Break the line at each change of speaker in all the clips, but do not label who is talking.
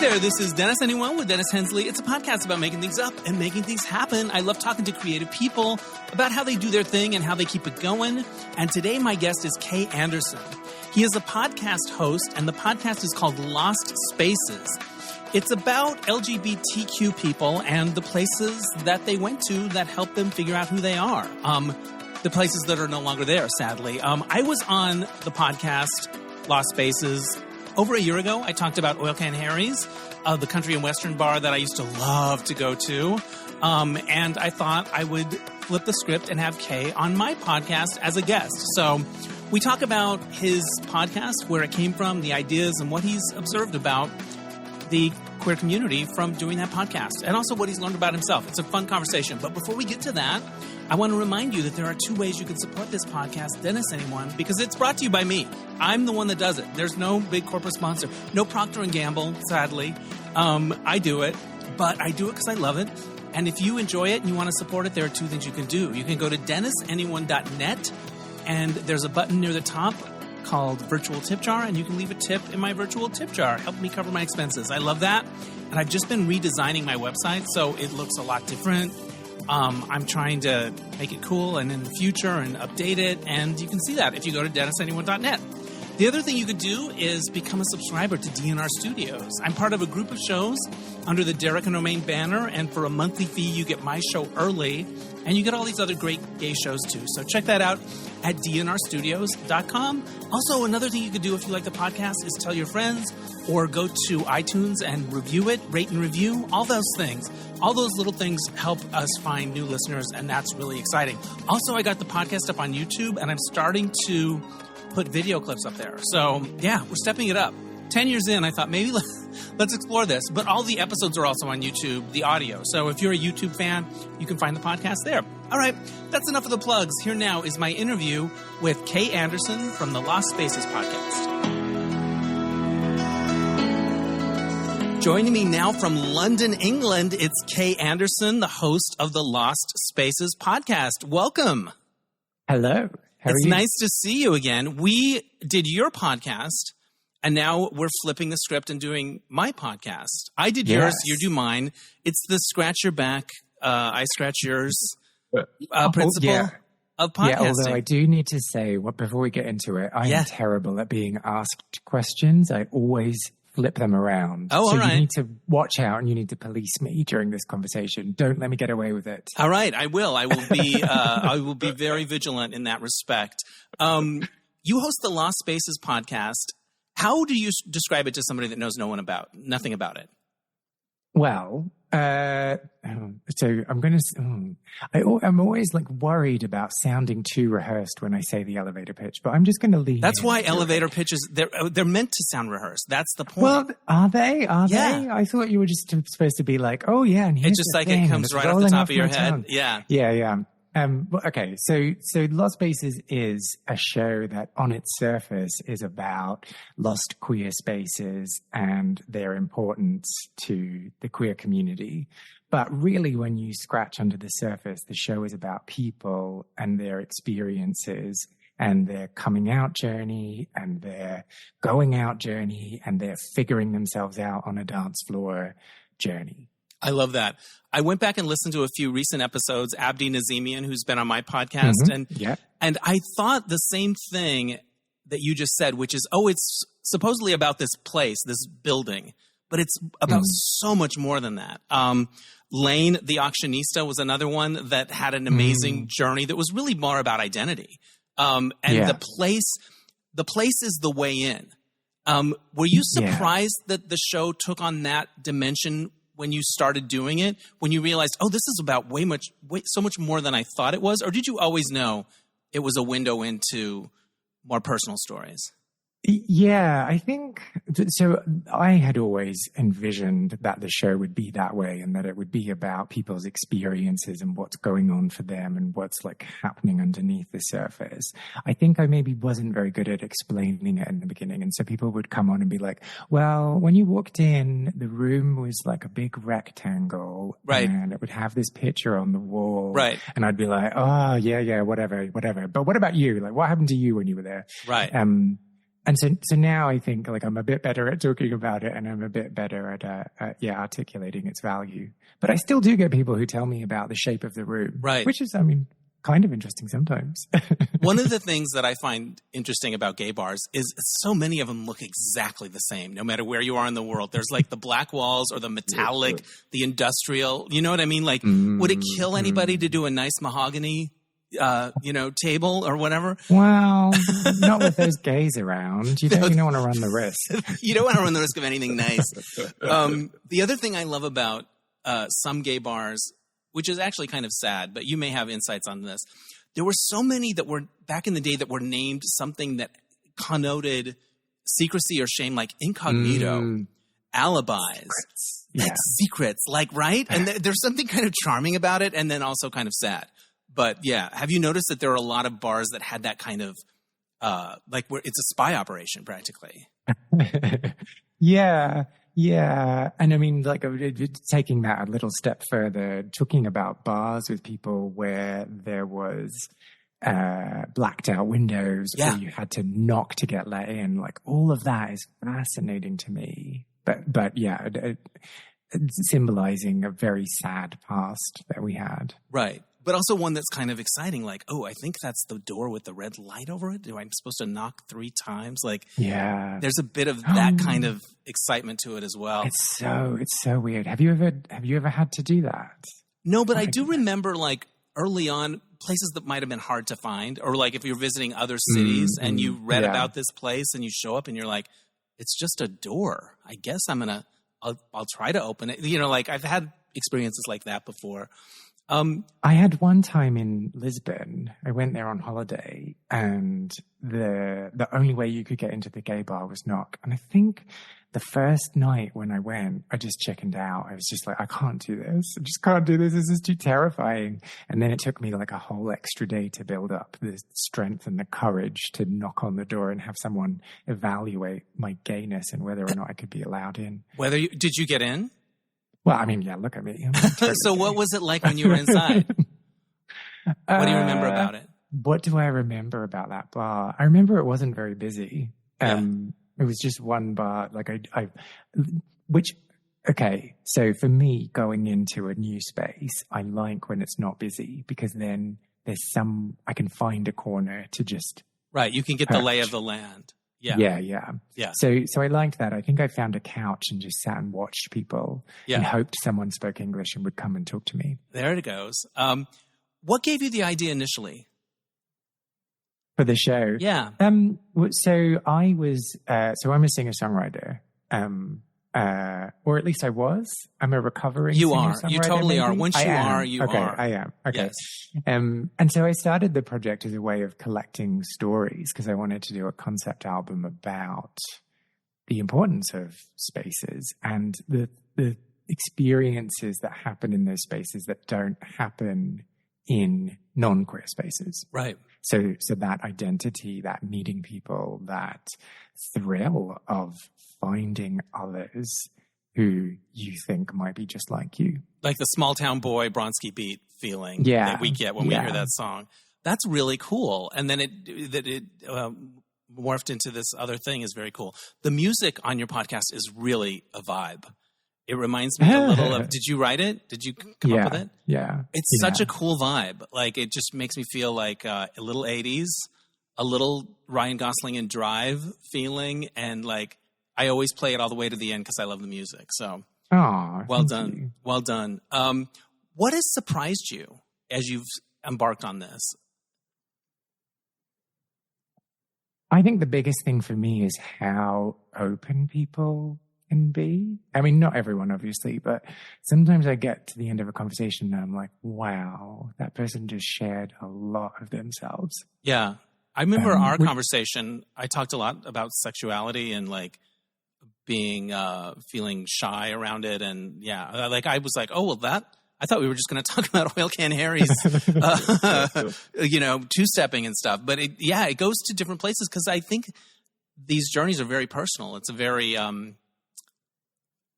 there, this is Dennis Anyone with Dennis Hensley. It's a podcast about making things up and making things happen. I love talking to creative people about how they do their thing and how they keep it going. And today my guest is Kay Anderson. He is a podcast host, and the podcast is called Lost Spaces. It's about LGBTQ people and the places that they went to that helped them figure out who they are. The places that are no longer there, sadly. I was on the podcast Lost Spaces over a year ago. I talked about Oil Can Harry's, the country and western bar that I used to love to go to. And I thought I would flip the script and have Kay on my podcast as a guest. So we talk about his podcast, where it came from, the ideas, and what he's observed about the queer community from doing that podcast, and also what he's learned about himself. It's a fun conversation. But before we get to that, I want to remind you that there are two ways you can support this podcast, Dennis Anyone, because it's brought to you by me. I'm the one that does it. There's no big corporate sponsor. No Procter & Gamble, sadly. I do it, but I do it because I love it. And if you enjoy it and you want to support it, there are two things you can do. You can go to DennisAnyone.net, and there's a button near the top called Virtual Tip Jar, and you can leave a tip in my virtual tip jar. Help me cover my expenses. I love that. And I've just been redesigning my website, so it looks a lot different. I'm trying to make it cool and in the future and update it, and you can see that if you go to DennisAnyone.net. The other thing you could do is become a subscriber to DNR Studios. I'm part of a group of shows under the Derek and Romaine banner, and for a monthly fee, you get my show early, and you get all these other great gay shows too. So check that out at dnrstudios.com. Also, another thing you could do if you like the podcast is tell your friends, or go to iTunes and review it, rate and review, all those things. All those little things help us find new listeners, and that's really exciting. Also, I got the podcast up on YouTube, and I'm starting to put video clips up there. So, yeah, we're stepping it up. 10 years in, I thought maybe let's explore this. But all the episodes are also on YouTube, the audio. So if you're a YouTube fan, you can find the podcast there. All right, that's enough of the plugs. Here now is my interview with Kay Anderson from the Lost Spaces podcast. Joining me now from London, England, it's Kay Anderson, the host of the Lost Spaces podcast. Welcome.
Hello. How are you?
It's nice to see you again. We did your podcast, and now we're flipping the script and doing my podcast. I did yours, you do mine. It's the scratch your back, I scratch yours principle of podcasting.
Yeah, although I do need to say, before we get into it, I am terrible at being asked questions. I always flip them around.
Oh,
so
all right.
You need to watch out, and you need to police me during this conversation. Don't let me get away with it.
All right, I will. I will be. I will be very vigilant in that respect. You host the Lost Spaces podcast. How do you describe it to somebody that knows nothing about it?
Well, so I'm going to. I'm always worried about sounding too rehearsed when I say the elevator pitch, but I'm just going to leave.
That's why elevator pitches they're meant to sound rehearsed. That's the point.
Well, are they? Are they? I thought you were just supposed to be like, oh yeah, and here's
it's just
the
like
thing,
it comes right off the top of your head. Yeah.
Yeah. Okay, so Lost Spaces is a show that on its surface is about lost queer spaces and their importance to the queer community. But really, when you scratch under the surface, the show is about people and their experiences and their coming out journey and their going out journey and their figuring themselves out on a dance floor journey.
I love that. I went back and listened to a few recent episodes, Abdi Nazemian, who's been on my podcast, and I thought the same thing that you just said, which is, it's supposedly about this place, this building, but it's about so much more than that. Lane, the auctionista, was another one that had an amazing journey that was really more about identity. The place is the way in. Were you surprised that the show took on that dimension when you started doing it, when you realized, this is about so much more than I thought it was? Or did you always know it was a window into more personal stories?
Yeah, I think so. I had always envisioned that the show would be that way, and that it would be about people's experiences and what's going on for them and what's happening underneath the surface. I think I maybe wasn't very good at explaining it in the beginning. And so people would come on and be like, well, when you walked in, the room was like a big rectangle,
right?
And it would have this picture on the wall,
right?
And I'd be like, oh, yeah, whatever. But what about you? What happened to you when you were there?
Right.
And so now I think like I'm a bit better at talking about it, and I'm a bit better at articulating its value. But I still do get people who tell me about the shape of the room,
right?
Which is, I mean, kind of interesting sometimes.
One of the things that I find interesting about gay bars is so many of them look exactly the same, no matter where you are in the world. There's like the black walls or the metallic, the industrial. You know what I mean? Like, would it kill anybody to do a nice mahogany table or whatever?
Well, not with those gays around. You don't want to run the risk.
You don't want to run the risk of anything nice. The other thing I love about some gay bars, which is actually kind of sad, but you may have insights on this. There were so many that were back in the day that were named something that connoted secrecy or shame, like incognito, alibis, secrets, like, right? And there's something kind of charming about it, and then also kind of sad. But yeah, have you noticed that there are a lot of bars that had that kind of, like where it's a spy operation practically?
Yeah. And I mean, like taking that a little step further, talking about bars with people where there was blacked out windows or you had to knock to get let in, like all of that is fascinating to me. But yeah, symbolizing a very sad past that we had.
Right. But also one that's kind of exciting, like, oh, I think that's the door with the red light over it. I'm supposed to knock 3 times? Like, there's a bit of that kind of excitement to it as well.
It's so weird. Have you ever had to do that?
No, but I do remember, like, early on, places that might have been hard to find, or like if you're visiting other cities and you read about this place and you show up and you're like, it's just a door. I guess I'll try to open it. You know, like I've had experiences like that before.
I had one time in Lisbon. I went there on holiday, and the only way you could get into the gay bar was knock. And I think the first night when I went, I just chickened out. I was just like, I can't do this. I just can't do this. This is too terrifying. And then it took me like a whole extra day to build up the strength and the courage to knock on the door and have someone evaluate my gayness and whether or not I could be allowed in.
Did you get in?
Well, I mean, yeah, look at me.
So what was it like when you were inside? What do you remember about it?
What do I remember about that bar? I remember it wasn't very busy. It was just one bar. Like so for me, going into a new space, I like when it's not busy, because then I can find a corner to just.
Right. You can get the lay of the land.
Yeah. So I liked that. I think I found a couch and just sat and watched people and hoped someone spoke English and would come and talk to me.
There it goes. What gave you the idea initially?
For the show?
Yeah.
So I was, I'm a singer-songwriter. Or at least I was. I'm a recovering singer-songwriter.
You totally
maybe?
are. Once you are, you are.
I am. Okay.
Yes.
And so I started the project as a way of collecting stories, because I wanted to do a concept album about the importance of spaces and the experiences that happen in those spaces that don't happen in non-queer spaces.
Right.
So that identity, that meeting people, that thrill of finding others who you think might be just like you. Like
the small town boy Bronski Beat feeling that we get when we hear that song. That's really cool. And then it morphed into this other thing is very cool. The music on your podcast is really a vibe. It reminds me a little of, did you write it? Did you come up with it?
Yeah.
It's such a cool vibe. Like, it just makes me feel like a little 80s, a little Ryan Gosling and Drive feeling. And like, I always play it all the way to the end because I love the music. So, well done.
You.
Well done. What has surprised you as you've embarked on this?
I think the biggest thing for me is how open people can be. I mean, not everyone, obviously, but sometimes I get to the end of a conversation and I'm like, wow, that person just shared a lot of themselves.
Yeah. I remember our conversation, I talked a lot about sexuality and like being, feeling shy around it. And like I was like, oh, well I thought we were just going to talk about Oil Can Harry's, two-stepping and stuff. But it goes to different places because I think these journeys are very personal. It's a very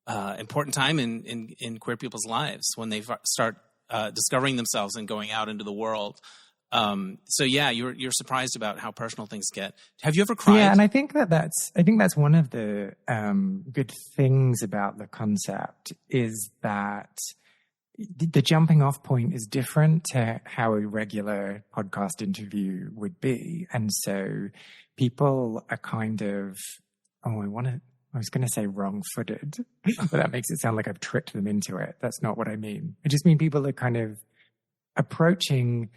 important time in queer people's lives when they start discovering themselves and going out into the world. So yeah, you're surprised about how personal things get. Have you ever cried?
Yeah, and I think that's one of the good things about the concept is that the jumping off point is different to how a regular podcast interview would be. And so people are kind of, I was going to say wrong-footed, but that makes it sound like I've tricked them into it. That's not what I mean. I just mean people are kind of approaching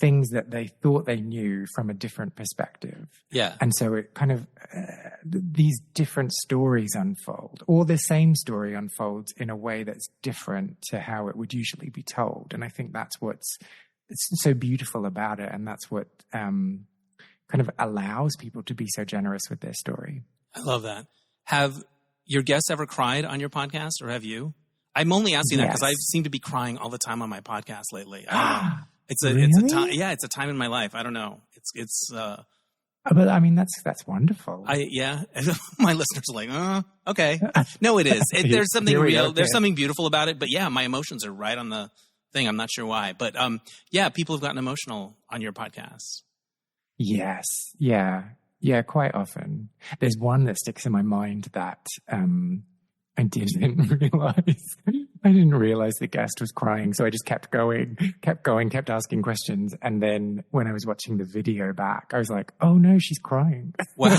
things that they thought they knew from a different perspective.
Yeah.
And so it kind of, these different stories unfold, or the same story unfolds in a way that's different to how it would usually be told. And I think that's what's so beautiful about it. And that's what kind of allows people to be so generous with their story.
I love that. Have your guests ever cried on your podcast, or have you? I'm only asking that because I seem to be crying all the time on my podcast lately. I don't know. It's a time. Yeah, it's a time in my life. I don't know.
But I mean, that's wonderful.
My listeners are like, okay. No, it is. There's something real. Okay. There's something beautiful about it. But yeah, my emotions are right on the thing. I'm not sure why, but yeah, people have gotten emotional on your podcast. Yes.
Yeah. Yeah. Quite often. There's one that sticks in my mind that I didn't realize the guest was crying. So I just kept asking questions. And then when I was watching the video back, I was like, oh no, she's crying.
Wow.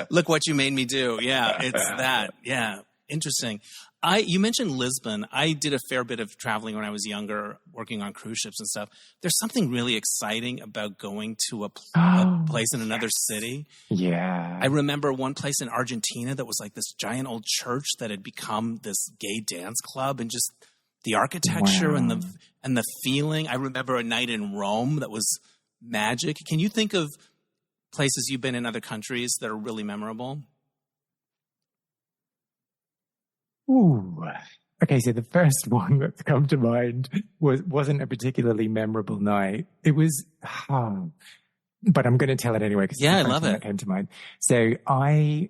Look what you made me do. Yeah, it's that. Yeah. Interesting. You mentioned Lisbon. I did a fair bit of traveling when I was younger, working on cruise ships and stuff. There's something really exciting about going to a place in another city.
Yeah.
I remember one place in Argentina that was like this giant old church that had become this gay dance club, and just the architecture and the feeling. I remember a night in Rome that was magic. Can you think of places you've been in other countries that are really memorable?
Ooh. Okay, so the first one that's come to mind wasn't a particularly memorable night. It was, but I'm going to tell it anyway because
I love it.
That came to mind. So I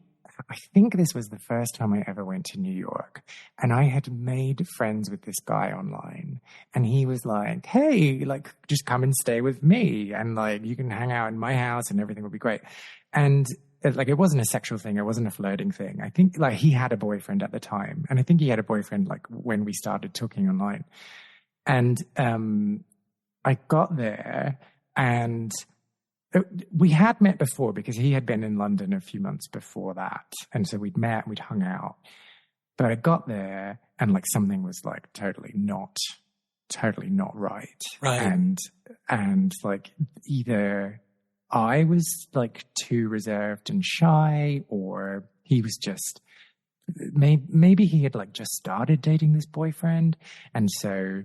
think this was the first time I ever went to New York, and I had made friends with this guy online, and he was like, "Hey, like, just come and stay with me, and like, you can hang out in my house, and everything will be great." And like, it wasn't a sexual thing. It wasn't a flirting thing. I think like he had a boyfriend at the time. And I think he had a boyfriend like when we started talking online. And I got there, and we had met before because he had been in London a few months before that. And so we'd met, we'd hung out. But I got there and like something was like totally not right.
Right.
And like either I was like too reserved and shy, or he was just, maybe he had like just started dating this boyfriend. And so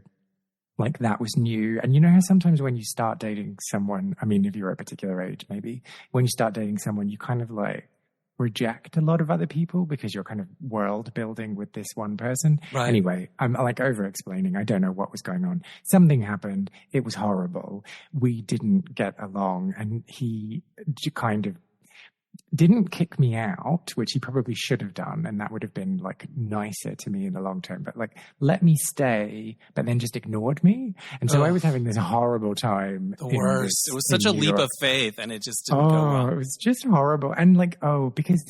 like that was new. And you know how sometimes when you start dating someone, I mean, if you're a particular age, maybe when you start dating someone, you kind of like reject a lot of other people because you're kind of world building with this one person.
Right.
Anyway, I'm like over explaining. I don't know what was going on. Something happened. It was horrible. We didn't get along, and he kind of didn't kick me out, which he probably should have done, and that would have been like nicer to me in the long term, but like let me stay, but then just ignored me. And so I was having this horrible time.
The worst. It was such a leap of faith, and it just didn't go well.
It was just horrible. And like, because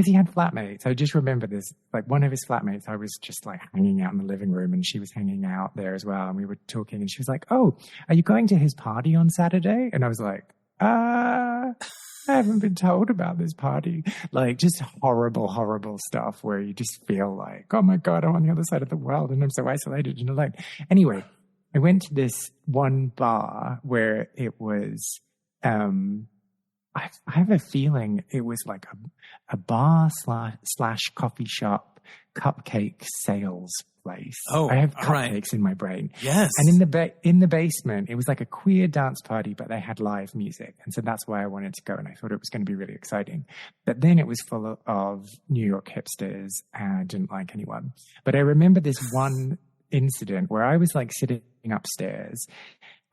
he had flatmates. I just remember this, like one of his flatmates, I was just like hanging out in the living room, and she was hanging out there as well. And we were talking, and she was like, "Oh, are you going to his party on Saturday?" And I was like, I haven't been told about this party. Like just horrible, horrible stuff where you just feel like, oh my God, I'm on the other side of the world and I'm so isolated and alone. Anyway, I went to this one bar where it was, I have a feeling it was like a bar slash coffee shop cupcake sales place.
Oh,
I have cupcakes in my brain.
Yes.
And in the basement, it was like a queer dance party, but they had live music. And so that's why I wanted to go. And I thought it was going to be really exciting. But then it was full of New York hipsters, and I didn't like anyone. But I remember this one incident where I was like sitting upstairs,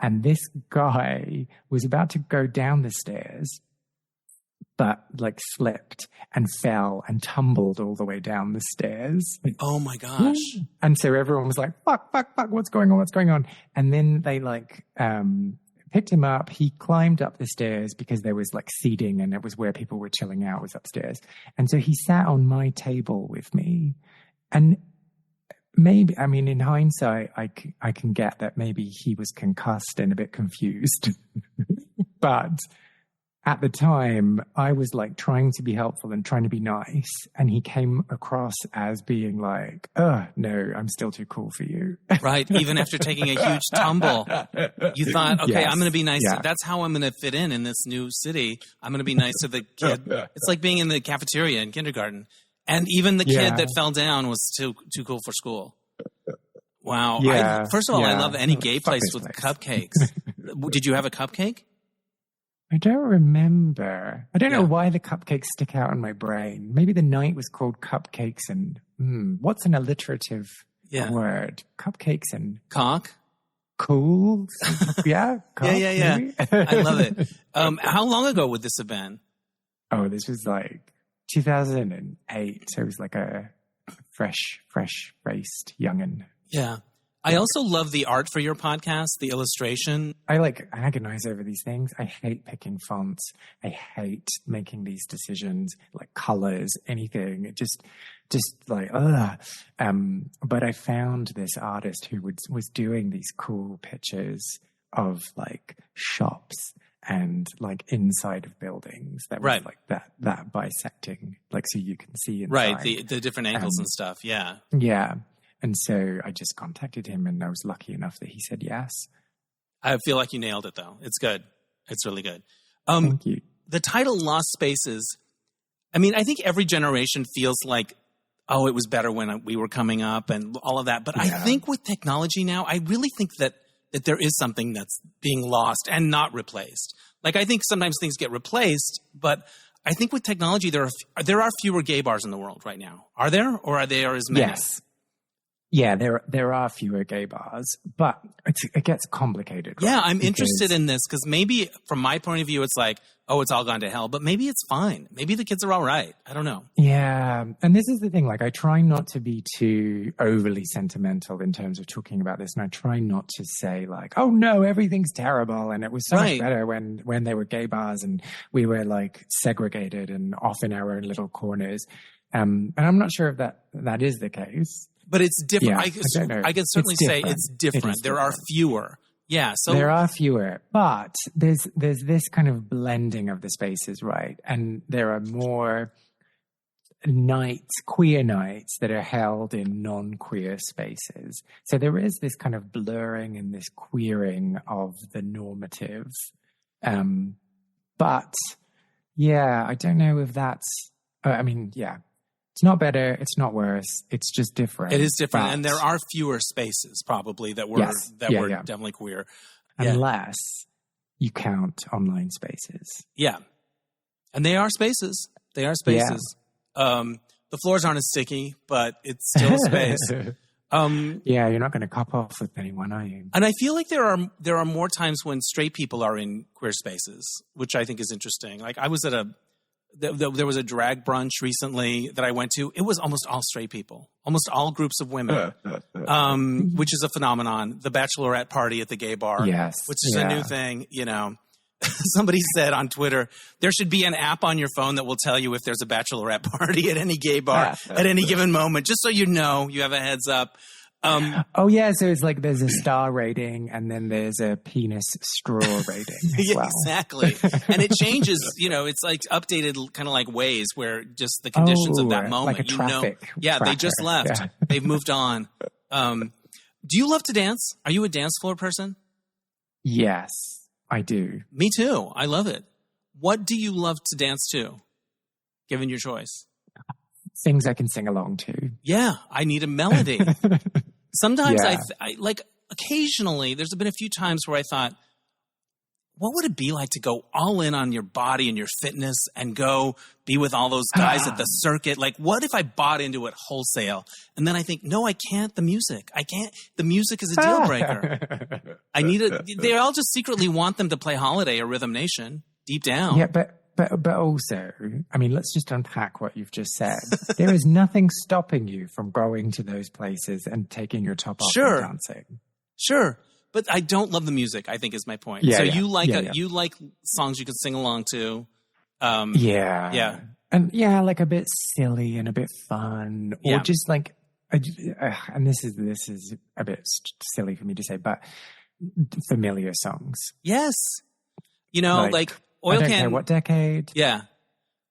and this guy was about to go down the stairs, but like slipped and fell and tumbled all the way down the stairs.
Oh my gosh.
And so everyone was like, fuck, what's going on? And then they like, picked him up. He climbed up the stairs because there was like seating and it was where people were chilling out was upstairs. And so he sat on my table with me. And maybe, I mean, in hindsight, I can get that maybe he was concussed and a bit confused. But at the time, I was like trying to be helpful and trying to be nice. And he came across as being like, oh, no, I'm still too cool for you.
Right. Even after taking a huge tumble, you thought, okay,
Yes.
I'm going to be nice.
Yeah.
That's how I'm going to fit in this new city. I'm going to be nice to the kid. It's like being in the cafeteria in kindergarten. And even the kid that fell down was too cool for school. Wow.
Yeah.
First of all, I
Yeah.
love any gay
Fuck
place
this
with
place.
cupcakes. Did you have a cupcake?
I don't remember. I don't know
Yeah.
why the cupcakes stick out in my brain. Maybe the night was called Cupcakes and what's an alliterative word? Cupcakes and
Cock?
cool? Yeah. Cock,
Yeah.
maybe?
I love it. How long ago would this have been?
Oh, this was like 2008. So it was like a fresh-faced youngin'.
Yeah. I also love the art for your podcast, the illustration.
I like agonize over these things. I hate picking fonts. I hate making these decisions, like colors, anything. It just like, ugh. But I found this artist who was doing these cool pictures of like shops and like inside of buildings that was like that bisecting, like so you can see inside.
Right, the different angles and stuff. Yeah.
Yeah. And so I just contacted him and I was lucky enough that he said yes.
I feel like you nailed it, though. It's good. It's really good.
Thank you.
The title Lost Spaces, I mean, I think every generation feels like, oh, it was better when we were coming up and all of that. But I think with technology now, I really think that there is something that's being lost and not replaced. Like, I think sometimes things get replaced, but I think with technology, there are fewer gay bars in the world right now. Are there? Or are there as many?
Yes. Yeah, there are fewer gay bars, but it gets complicated. Right?
Yeah, I'm interested in this because maybe from my point of view, it's like, oh, it's all gone to hell, but maybe it's fine. Maybe the kids are all right. I don't know.
Yeah, and this is the thing. Like, I try not to be too overly sentimental in terms of talking about this, and I try not to say like, oh no, everything's terrible, and it was so much better when there were gay bars and we were like segregated and off in our own little corners. And I'm not sure if that is the case.
But it's different.
Yeah,
I can certainly say it's different. There are fewer. Yeah. So
there are fewer, but there's this kind of blending of the spaces, right? And there are more queer nights that are held in non-queer spaces. So there is this kind of blurring and this queering of the normative. But yeah, I don't know if that's, it's not better. It's not worse. It's just different.
It is different. And there are fewer spaces probably that were definitely queer.
Unless you count online spaces.
Yeah. And they are spaces. They are spaces. Yeah. The floors aren't as sticky, but it's still a space.
You're not going to cop off with anyone, are you?
And I feel like there are more times when straight people are in queer spaces, which I think is interesting. Like I was at there was a drag brunch recently that I went to. It was almost all straight people, almost all groups of women, which is a phenomenon. The bachelorette party at the gay bar, which is a new thing, you know. Somebody said on Twitter, there should be an app on your phone that will tell you if there's a bachelorette party at any gay bar at any given moment, just so you know, you have a heads up.
So it's like there's a star rating and then there's a penis straw rating as well.
Exactly. And it changes, it's like updated kind of like ways where just the conditions of that moment,
like a traffic tracker.
They just left. Yeah. They've moved on. Do you love to dance? Are you a dance floor person?
Yes, I do.
Me too. I love it. What do you love to dance to, given your choice?
Things I can sing along to.
Yeah, I need a melody. Sometimes I like occasionally, there's been a few times where I thought, what would it be like to go all in on your body and your fitness and go be with all those guys at the circuit? Like, what if I bought into it wholesale? And then I think, no, I can't. The music. I can't. The music is a deal breaker. They all just secretly want them to play Holiday or Rhythm Nation deep down.
Yeah, but also, I mean, let's just unpack what you've just said. There is nothing stopping you from going to those places and taking your top off and dancing.
Sure. But I don't love the music, I think is my point.
Yeah,
so
yeah.
You like songs you can sing along to.
Yeah. And like a bit silly and a bit fun, or just like, and this is a bit silly for me to say, but familiar songs.
Yes. You know, like Oil
I don't
Can.
care what decade.
Yeah.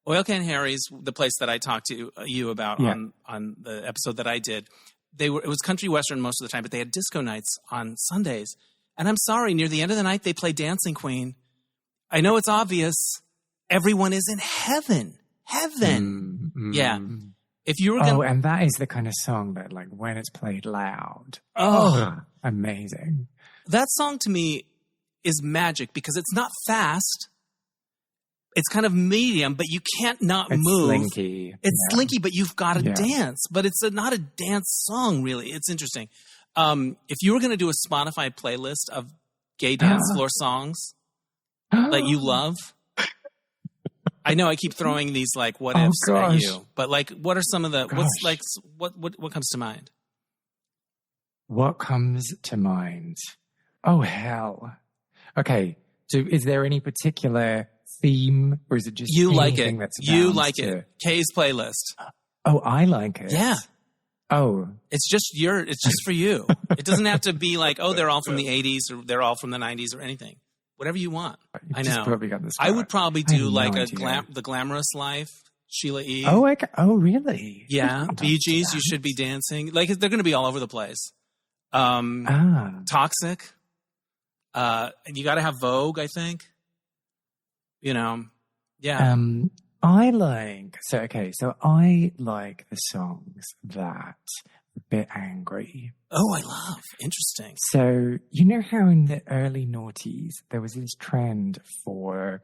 Oil Can Harry's, the place that I talked to you about on the episode that I did. It was country western most of the time, but they had disco nights on Sundays. And I'm sorry, near the end of the night, they play Dancing Queen. I know it's obvious. Everyone is in heaven. Yeah. If you were
and that is the kind of song that, like, when it's played loud, amazing.
That song to me is magic because it's not fast. It's kind of medium, but you can't not move.
Slinky.
It's slinky, but you've got to dance. But it's not a dance song, really. It's interesting. If you were going to do a Spotify playlist of gay dance floor songs that you love, I know I keep throwing these like what ifs at you, but like, what are some of the what comes to mind?
What comes to mind? Oh hell! Okay, so is there any particular theme, or is it just
you like it?
That's
you like it? Kay's playlist.
Oh, I like it.
Yeah.
Oh,
it's just for you. It doesn't have to be like, oh, they're all from the 80s or they're all from the 90s or anything. Whatever you want. I know. I would probably do like the Glamorous Life, Sheila E.
Oh, really?
Yeah. Bee Gees, You Should Be Dancing. Like, they're going to be all over the place. Toxic. You got to have Vogue, I think. You know. Yeah.
I like the songs that are a bit angry.
Oh, I love. Interesting.
So, you know how in the early noughties, there was this trend for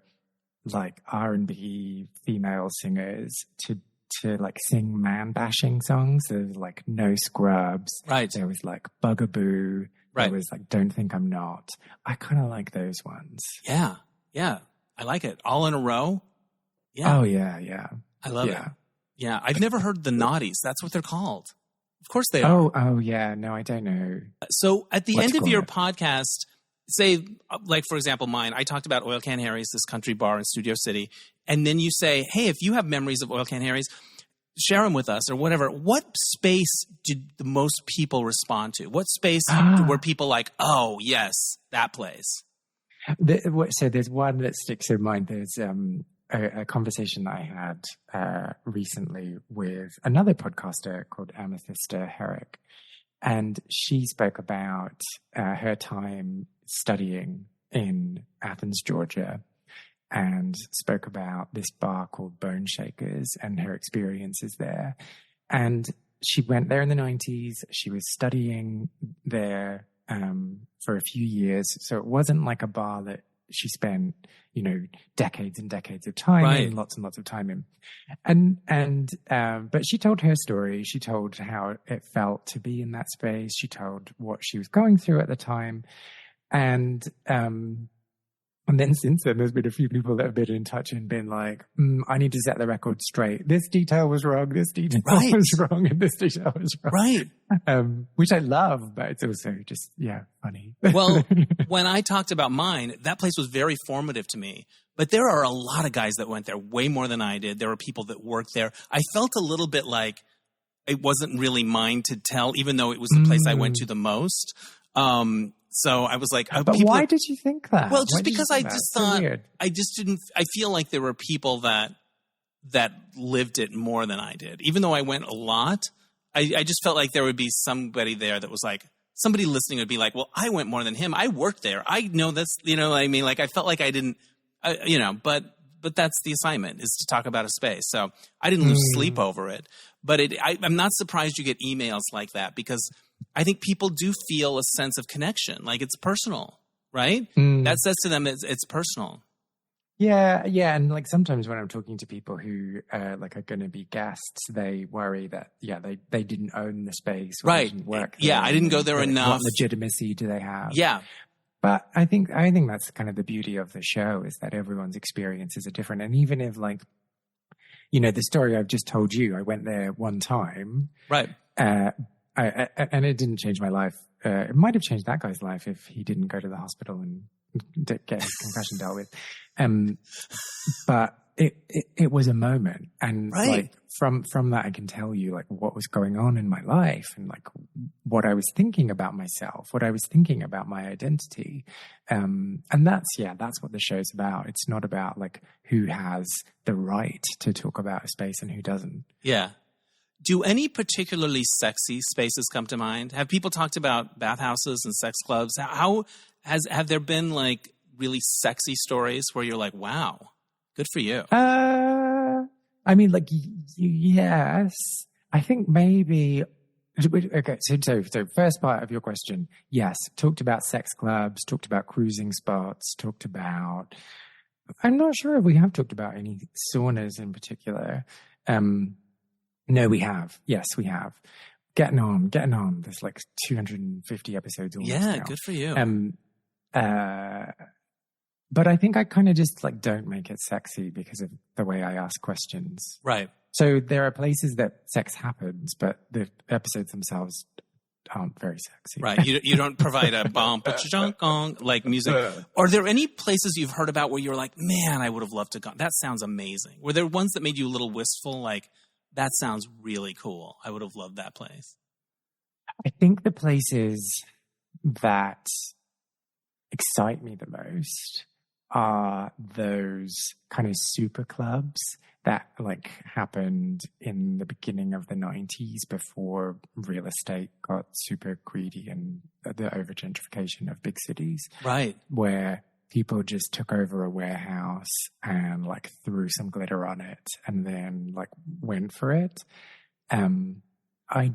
like R&B female singers to like sing man-bashing songs. There was like No Scrubs.
Right.
There was like Bugaboo.
Right.
There was like Don't Think I'm Not. I kind of like those ones.
Yeah. Yeah. I like it. All in a Row. Yeah.
Oh, yeah.
I love it. Yeah. I've never heard the Naughties. That's what they're called. Of course they are.
Oh, yeah. No, I don't know.
So at the end of your podcast, say, like, for example, mine, I talked about Oil Can Harry's, this country bar in Studio City. And then you say, hey, if you have memories of Oil Can Harry's, share them with us or whatever. What space did the most people respond to? What space were people like, oh, yes, that place?
So there's one that sticks in mind. There's a conversation that I had recently with another podcaster called Amethysta Herrick. And she spoke about her time studying in Athens, Georgia, and spoke about this bar called Bone Shakers and her experiences there. And she went there in the 90s. She was studying there for a few years. So it wasn't like a bar that she spent, decades and decades of time in, lots and lots of time in. But she told her story. She told how it felt to be in that space. She told what she was going through at the time. And then since then, there's been a few people that have been in touch and been like, I need to set the record straight. This detail was wrong. This detail was wrong. And this detail was wrong.
Right.
Which I love, but it's also just, funny.
Well, when I talked about mine, that place was very formative to me. But there are a lot of guys that went there way more than I did. There were people that worked there. I felt a little bit like it wasn't really mine to tell, even though it was the place I went to the most. So I was like,
but why did you think that?
Well, just because I just thought, I just didn't, I feel like there were people that lived it more than I did. Even though I went a lot, I just felt like there would be somebody there that was like, somebody listening would be like, well, I went more than him. I worked there. I know that's, what I mean? Like, I felt like I didn't, but that's the assignment, is to talk about a space. So I didn't lose sleep over it. But I'm not surprised you get emails like that, because I think people do feel a sense of connection. Like, it's personal, right? That says to them it's personal.
Yeah. And like sometimes when I'm talking to people who are going to be guests, they worry that, they didn't own the space. Or
right.
Didn't work
there. I didn't go there enough.
What legitimacy do they have?
Yeah.
But I think that's kind of the beauty of the show, is that everyone's experiences are different. And even if the story I've just told you, I went there one time.
Right.
and it didn't change my life. It might have changed that guy's life if he didn't go to the hospital and get his concussion dealt with. But it was a moment, and like from that I can tell you like what was going on in my life and like what I was thinking about myself, what I was thinking about my identity. And that's what the show's about. It's not about like who has the right to talk about a space and who doesn't.
Yeah. Do any particularly sexy spaces come to mind? Have people talked about bathhouses and sex clubs? Have there been like really sexy stories where you're like, wow, good for you?
I mean, like, yes. I think maybe. Okay, so first part of your question, yes, talked about sex clubs, talked about cruising spots, talked about. I'm not sure if we have talked about any saunas in particular. No, we have. Yes, we have. Getting on. There's like 250 episodes almost now.
Good for you.
But I think I kind of just like don't make it sexy because of the way I ask questions.
Right.
So there are places that sex happens, but the episodes themselves aren't very sexy.
Right. You don't provide a bump, like music. Are there any places you've heard about where you're like, man, I would have loved to go? That sounds amazing. Were there ones that made you a little wistful? Like, that sounds really cool. I would have loved that place.
I think the places that excite me the most are those kind of super clubs that like happened in the beginning of the 90s before real estate got super greedy and the over-gentrification of big cities.
Right. Where
people just took over a warehouse and like threw some glitter on it and then like went for it. I've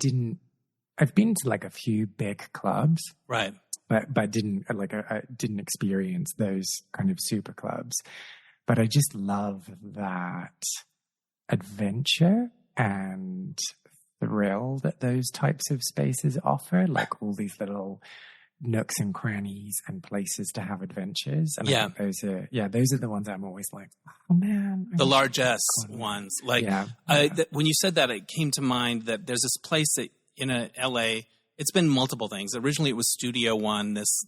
been to like a few big clubs.
Right.
But didn't I didn't experience those kind of super clubs. But I just love that adventure and thrill that those types of spaces offer, like all these little nooks and crannies and places to have adventures. And I think those are the ones I'm always like, oh man.
The largesse ones. Like when you said that, it came to mind that there's this place that in LA. It's been multiple things. Originally, it was Studio One. This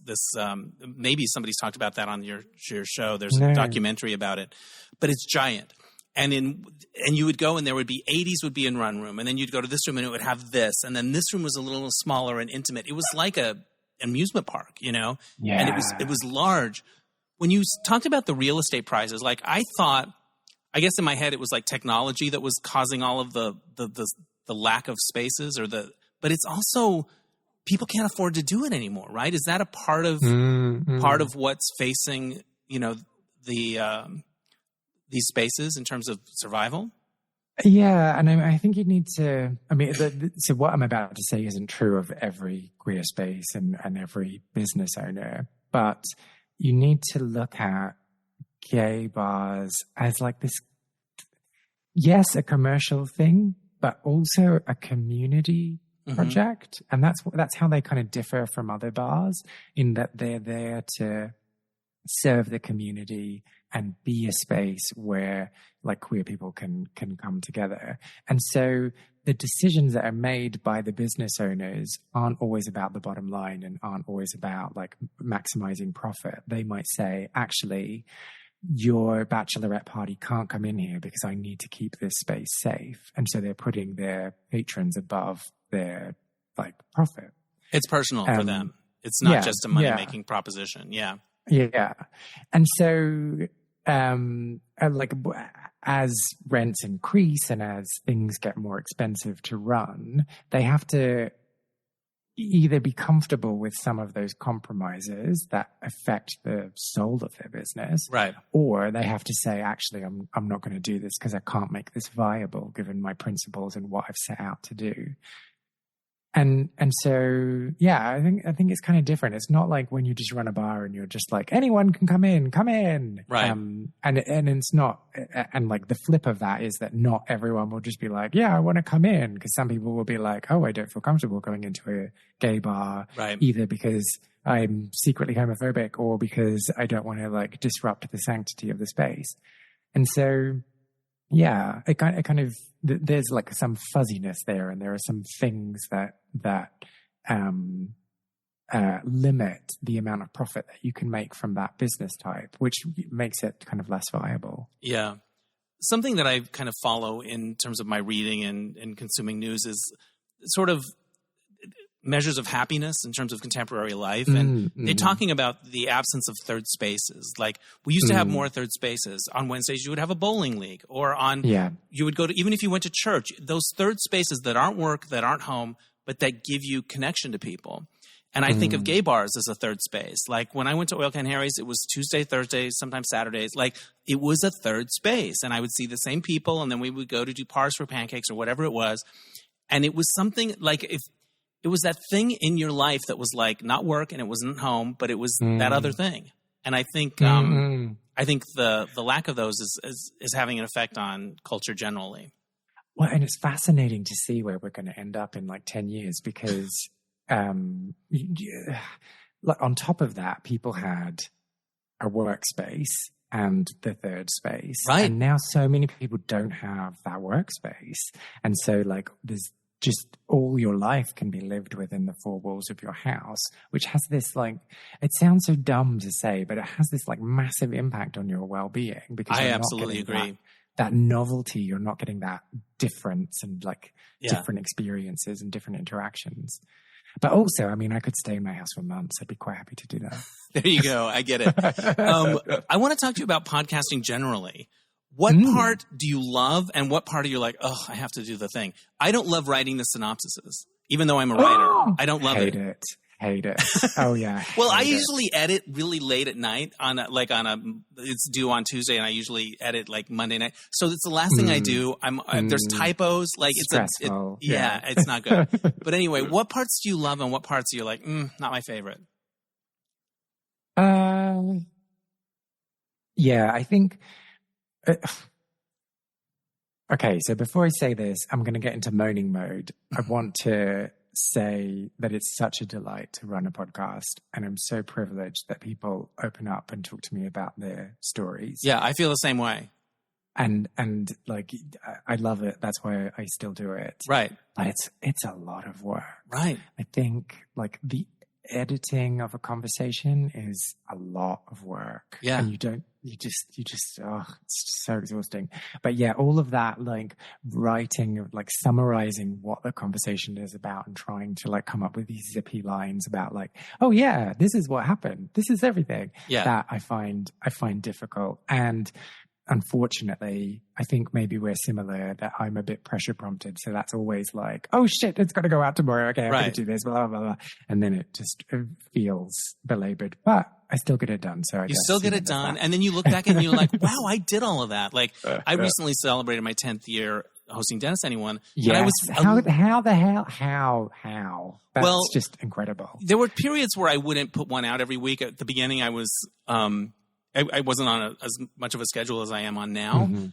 maybe somebody's talked about that on your show. There's a documentary about it, but it's giant. And you would go and there would be 80s would be in one room, and then you'd go to this room and it would have this, and then this room was a little smaller and intimate. It was like an amusement park, you know.
Yeah.
And it was large. When you talked about the real estate prices, like I guess in my head it was like technology that was causing all of the lack of spaces but it's also. People can't afford to do it anymore, right? Is that a part of what's facing, these spaces in terms of survival?
Yeah, and I think you need to. I mean, so what I'm about to say isn't true of every queer space and every business owner, but you need to look at gay bars as like this. Yes, a commercial thing, but also a community project. And that's how they kind of differ from other bars, in that they're there to serve the community and be a space where like queer people can come together. And so the decisions that are made by the business owners aren't always about the bottom line and aren't always about like maximizing profit. They might say, actually, your bachelorette party can't come in here because I need to keep this space safe. And so they're putting their patrons above their like profit.
It's personal for them. It's not just a money-making proposition. Yeah.
Yeah. And so like as rents increase and as things get more expensive to run, they have to either be comfortable with some of those compromises that affect the soul of their business,
right? Or
they have to say, actually, I'm not going to do this because I can't make this viable given my principles and what I've set out to do. And so, yeah, I think it's kind of different. It's not like when you just run a bar and you're just like, anyone can come in.
Right.
And it's not, and like the flip of that is that not everyone will just be like, yeah, I want to come in. Because some people will be like, oh, I don't feel comfortable going into a gay bar.
Right.
Either because I'm secretly homophobic or because I don't want to like disrupt the sanctity of the space. And so, Yeah, it kind of there's like some fuzziness there, and there are some things that limit the amount of profit that you can make from that business type, which makes it kind of less viable.
Yeah. Something that I kind of follow in terms of my reading and consuming news is sort of measures of happiness in terms of contemporary life. And they're talking about the absence of third spaces. Like we used to have more third spaces. On Wednesdays, you would have a bowling league, or you would go to, even if you went to church, those third spaces that aren't work, that aren't home, but that give you connection to people. And I think of gay bars as a third space. Like when I went to Oil Can Harry's, it was Tuesday, Thursdays, sometimes Saturdays. Like it was a third space, and I would see the same people, and then we would go to do Pars for Pancakes or whatever it was. And it was something like, if it was that thing in your life that was like not work and it wasn't home, but it was that other thing. And I think the lack of those is having an effect on culture generally.
Well, and it's fascinating to see where we're going to end up in like 10 years, because on top of that, people had a workspace and the third space.
Right.
And now so many people don't have that workspace. And so like there's just all your life can be lived within the four walls of your house, which has this like, it sounds so dumb to say, but it has this like massive impact on your well-being, because
I absolutely agree.
That novelty, you're not getting that difference and like different experiences and different interactions. But also, I mean, I could stay in my house for months. I'd be quite happy to do that.
There you go. I get it. I want to talk to you about podcasting generally. What part do you love, and what part are you like, oh, I have to do the thing? I don't love writing the synopsises, even though I'm a writer. I don't love
it. Hate it. Oh, yeah.
Well, I usually edit really late at night it's due on Tuesday, and I usually edit like Monday night. So it's the last thing I do. There's typos. Like it's
stressful.
It's not good. But anyway, what parts do you love, and what parts are you like, not my favorite?
Yeah, I think. Okay, so before I say this, I'm going to get into moaning mode. I want to say that it's such a delight to run a podcast, and I'm so privileged that people open up and talk to me about their stories.
Yeah, I feel the same way.
And like I love it. That's why I still do it.
Right.
But it's a lot of work.
Right.
I think like the editing of a conversation is a lot of work.
Yeah.
And you just it's so exhausting. But yeah, all of that like writing, like summarizing what the conversation is about and trying to like come up with these zippy lines about like, oh yeah, this is what happened. This is everything.
Yeah.
That I find difficult. And unfortunately, I think maybe we're similar, that I'm a bit pressure prompted. So that's always like, oh shit, it's got to go out tomorrow. Okay, I'm going to do this, blah, blah, blah. And then it just feels belabored, but I still get it done. So I guess,
still get it done. And then you look back and you're like, wow, I did all of that. Like I recently celebrated my 10th year hosting Dennis Anyone.
Yes. How the hell? How? That's just incredible.
There were periods where I wouldn't put one out every week. At the beginning, I was, I wasn't on as much of a schedule as I am on now. Mm-hmm.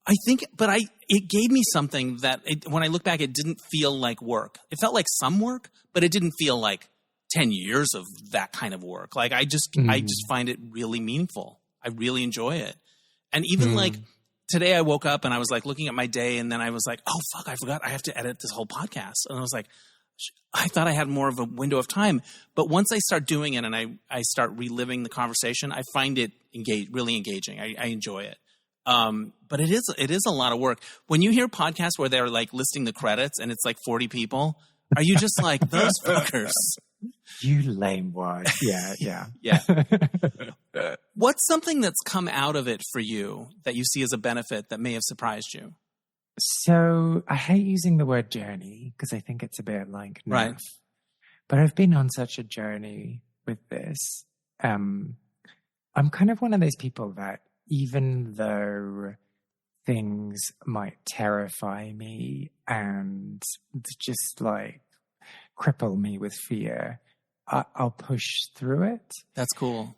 I think, but it gave me something that when I look back, it didn't feel like work. It felt like some work, but it didn't feel like 10 years of that kind of work. Like I just find it really meaningful. I really enjoy it. And even like today I woke up and I was like looking at my day, and then I was like, oh fuck, I forgot I have to edit this whole podcast. And I was like, I thought I had more of a window of time, but once I start doing it and I start reliving the conversation, I find it really engaging. I enjoy it. But it is a lot of work. When you hear podcasts where they're like listing the credits and it's like 40 people, are you just like, those fuckers?
You lame wad. Yeah.
Yeah. What's something that's come out of it for you that you see as a benefit that may have surprised you?
So I hate using the word journey because I think it's a bit like nerf.
Right.
But I've been on such a journey with this. I'm kind of one of those people that even though things might terrify me and just like cripple me with fear, I'll push through it.
That's cool.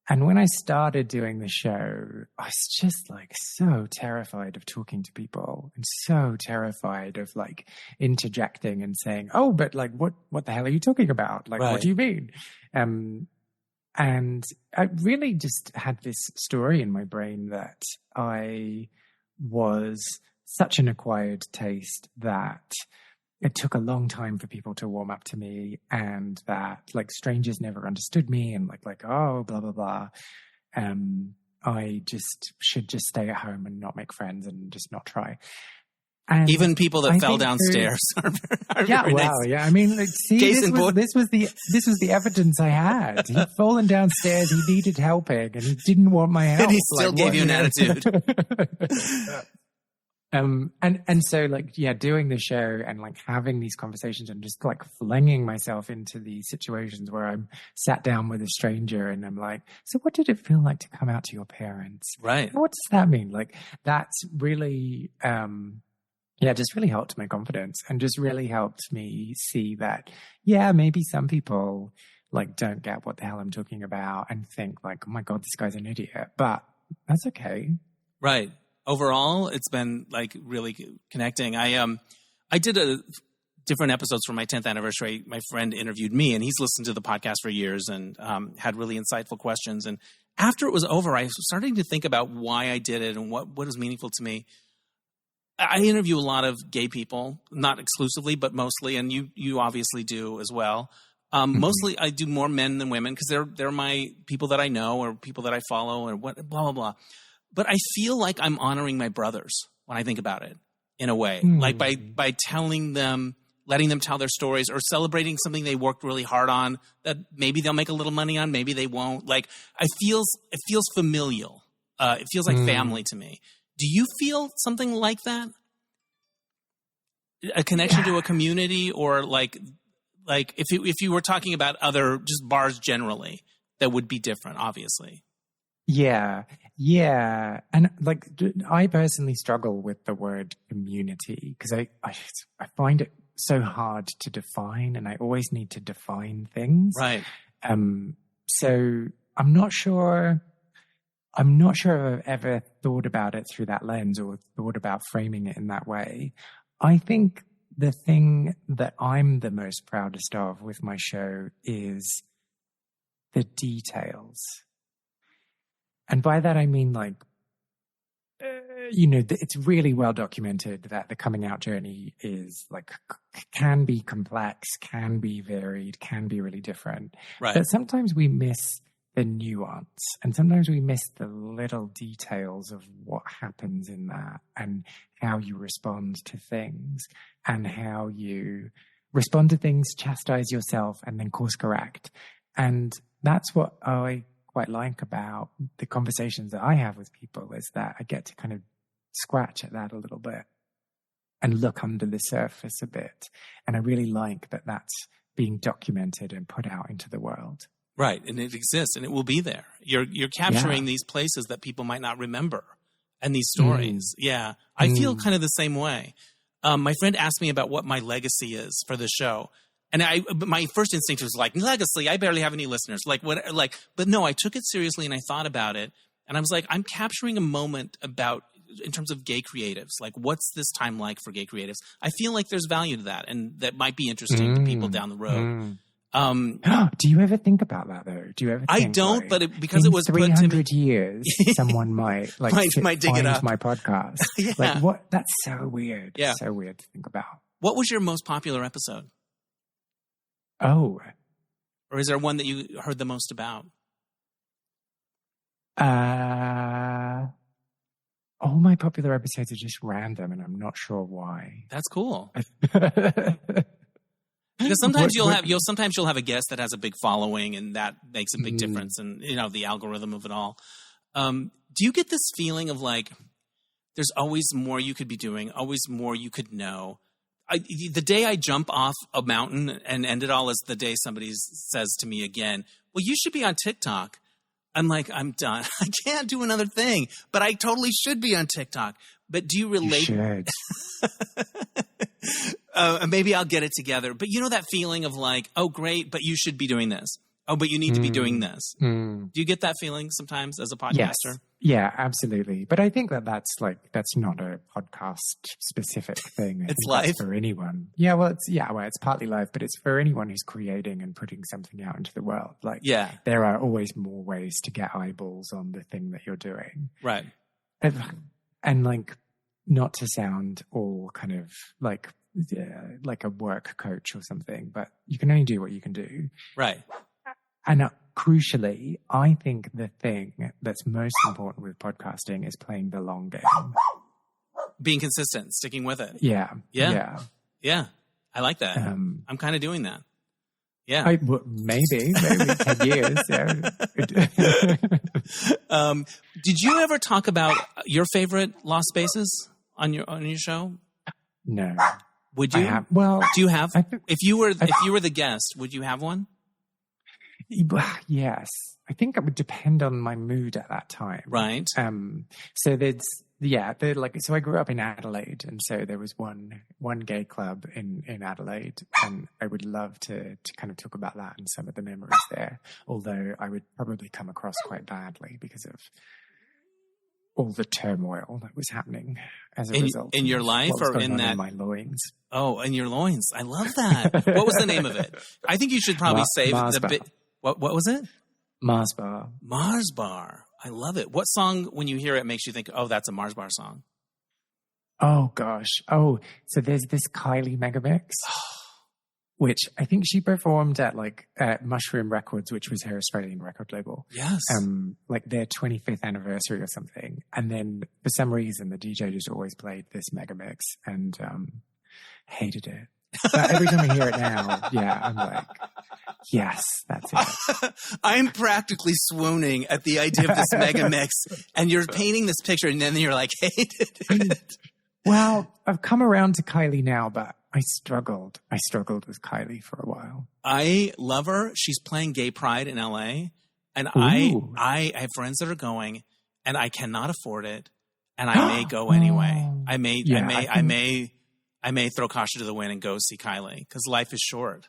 And when I started doing the show, I was just like so terrified of talking to people and so terrified of like interjecting and saying, oh, but like, what the hell are you talking about? Like, What do you mean? And I really just had this story in my brain that I was such an acquired taste that it took a long time for people to warm up to me, and that like strangers never understood me, and like, oh, blah, blah, blah. I just should just stay at home and not make friends and just not try. And
even people that fell downstairs are very nice.
Yeah. I mean, like, see, this was the evidence I had. He'd fallen downstairs. He needed helping, and he didn't want my help.
And he still gave you an attitude.
And so like, yeah, doing the show and like having these conversations and just like flinging myself into these situations where I'm sat down with a stranger and I'm like, so what did it feel like to come out to your parents?
Right.
What does that mean? Like, that's really, just really helped my confidence and just really helped me see that, yeah, maybe some people like don't get what the hell I'm talking about and think like, oh my God, this guy's an idiot, but that's okay.
Right. Overall, it's been like really connecting. I did different episodes for my 10th anniversary. My friend interviewed me, and he's listened to the podcast for years and had really insightful questions. And after it was over, I was starting to think about why I did it and what was meaningful to me. I interview a lot of gay people, not exclusively, but mostly, and you obviously do as well. Mostly, I do more men than women because they're my people that I know or people that I follow or what blah blah blah. But I feel like I'm honoring my brothers when I think about it in a way, like by telling them, letting them tell their stories or celebrating something they worked really hard on that maybe they'll make a little money on, maybe they won't. Like it feels familial. It feels like family to me. Do you feel something like that? A connection to a community, or like if you were talking about other just bars generally, that would be different, obviously.
Yeah. And like, I personally struggle with the word community because I find it so hard to define, and I always need to define things.
Right.
So I'm not sure if I've ever thought about it through that lens or thought about framing it in that way. I think the thing that I'm the most proudest of with my show is the details. And by that, I mean, like, it's really well documented that the coming out journey is like, can be complex, can be varied, can be really different.
Right.
But sometimes we miss the nuance, and sometimes we miss the little details of what happens in that and how you respond to things and how you respond to things, chastise yourself, and then course correct. And that's what I quite like about the conversations that I have with people, is that I get to kind of scratch at that a little bit and look under the surface a bit. And I really like that that's being documented and put out into the world.
Right. And it exists and it will be there. You're capturing these places that people might not remember and these stories. Yeah. I feel kind of the same way. My friend asked me about what my legacy is for the show. And my first instinct was like, legacy, I barely have any listeners. But no, I took it seriously and I thought about it. And I was like, I'm capturing a moment in terms of gay creatives. Like, what's this time like for gay creatives? I feel like there's value to that, and that might be interesting to people down the road.
Do you ever think about that though? Do you ever?
I don't, but because it was
300 years, someone might
might dig it up.
My podcast.
Yeah.
Like, what? That's so weird.
Yeah.
So weird to think about.
What was your most popular episode?
Oh.
Or is there one that you heard the most about?
All my popular episodes are just random, and I'm not sure why.
That's cool. Because sometimes you'll have a guest that has a big following, and that makes a big difference, and the algorithm of it all. Do you get this feeling of like there's always more you could be doing, always more you could know? The day I jump off a mountain and end it all is the day somebody says to me again, well, you should be on TikTok. I'm like, I'm done. I can't do another thing, but I totally should be on TikTok. But do you relate?
You should.
Maybe I'll get it together. But you know that feeling of like, oh, great, but you should be doing this. Oh, but you need to be doing this. Do you get that feeling sometimes as a podcaster?
Yes. Yeah, absolutely. But I think that's not a podcast specific thing.
It's life
for anyone. Yeah, well, it's partly life, but it's for anyone who's creating and putting something out into the world. Like, there are always more ways to get eyeballs on the thing that you're doing.
Right.
And like, not to sound all kind of like a work coach or something, but you can only do what you can do.
Right.
And crucially, I think the thing that's most important with podcasting is playing the long game.
Being consistent, sticking with it.
Yeah.
I like that. I'm kind of doing that. Yeah.
Maybe 10 years.
Did you ever talk about your favorite lost spaces on your show?
No.
Would you? Do you have? If you were the guest, would you have one?
Yes. I think it would depend on my mood at that time.
Right.
So so I grew up in Adelaide, and so there was one gay club in Adelaide, and I would love to kind of talk about that and some of the memories there, although I would probably come across quite badly because of all the turmoil that was happening as a result. In
your life or in that?
In my loins.
Oh, in your loins. I love that. What was the name of it? I think you should probably save the bit. What was it?
Mars Bar.
Mars Bar. I love it. What song, when you hear it, makes you think, oh, that's a Mars Bar song?
Oh, gosh. Oh, so there's this Kylie megamix, which I think she performed at Mushroom Records, which was her Australian record label.
Yes.
Their 25th anniversary or something. And then for some reason, the DJ just always played this megamix and hated it. But every time I hear it now, I'm like, yes, that's it.
I'm practically swooning at the idea of this mega mix, and you're painting this picture, and then you're like, hated it.
Well, I've come around to Kylie now, but I struggled with Kylie for a while.
I love her. She's playing Gay Pride in LA, and I have friends that are going, and I cannot afford it, and I may go anyway. I may throw caution to the wind and go see Kylie because life is short.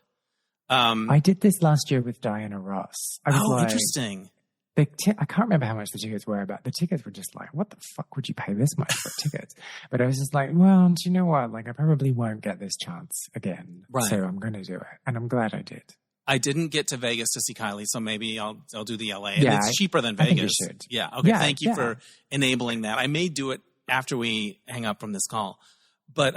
I did this last year with Diana Ross.
Interesting.
I can't remember how much the tickets were, but the tickets were just like, what the fuck would you pay this much for tickets? But I was just like, well, do you know what? Like, I probably won't get this chance again. Right. So I'm going to do it. And I'm glad I did.
I didn't get to Vegas to see Kylie, so maybe I'll do the LA. And it's cheaper than Vegas.
I think you should.
Yeah. Okay. Thank you for enabling that. I may do it after we hang up from this call. But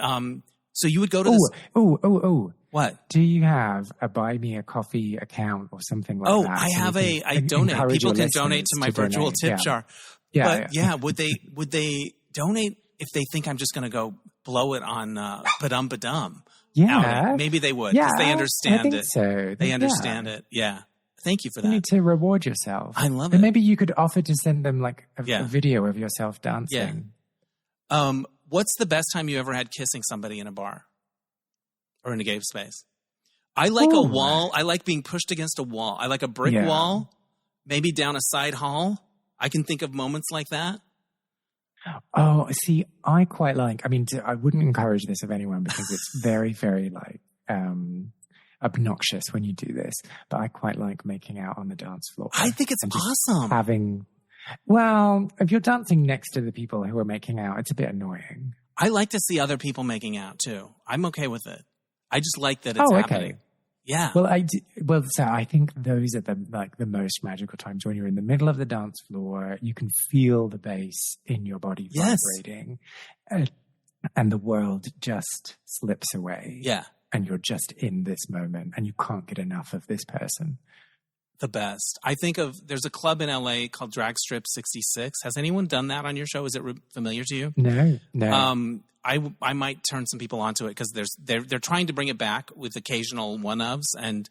so you would go to this.
Oh.
What?
Do you have a Buy Me a Coffee account or something like that?
Oh, I have I donate. People can donate to my virtual tip jar. But would they donate if they think I'm just going to go blow it on Badum?
Yeah.
Outing? Maybe they would because they understand
I think So.
They understand it. Yeah. Thank you for that.
You need to reward yourself.
I love it.
And maybe you could offer to send them like a video of yourself dancing.
Yeah. What's the best time you ever had kissing somebody in a bar or in a gay space? I like a wall. I like being pushed against a wall. I like a brick wall, maybe down a side hall. I can think of moments like that.
Oh, see, I quite like, I wouldn't encourage this of anyone because it's very, very obnoxious when you do this, but I quite like making out on the dance floor.
I think it's awesome.
If you're dancing next to the people who are making out, it's a bit annoying.
I like to see other people making out too. I'm okay with it. I just like that it's happening. Yeah.
Well, so I think those are the most magical times when you're in the middle of the dance floor. You can feel the bass in your body vibrating, and the world just slips away.
Yeah.
And you're just in this moment, and you can't get enough of this person.
The best. I think there's a club in LA called Drag Strip 66. Has anyone done that on your show? Is it familiar to you?
No.
I might turn some people onto it because they're trying to bring it back with occasional one-ofs and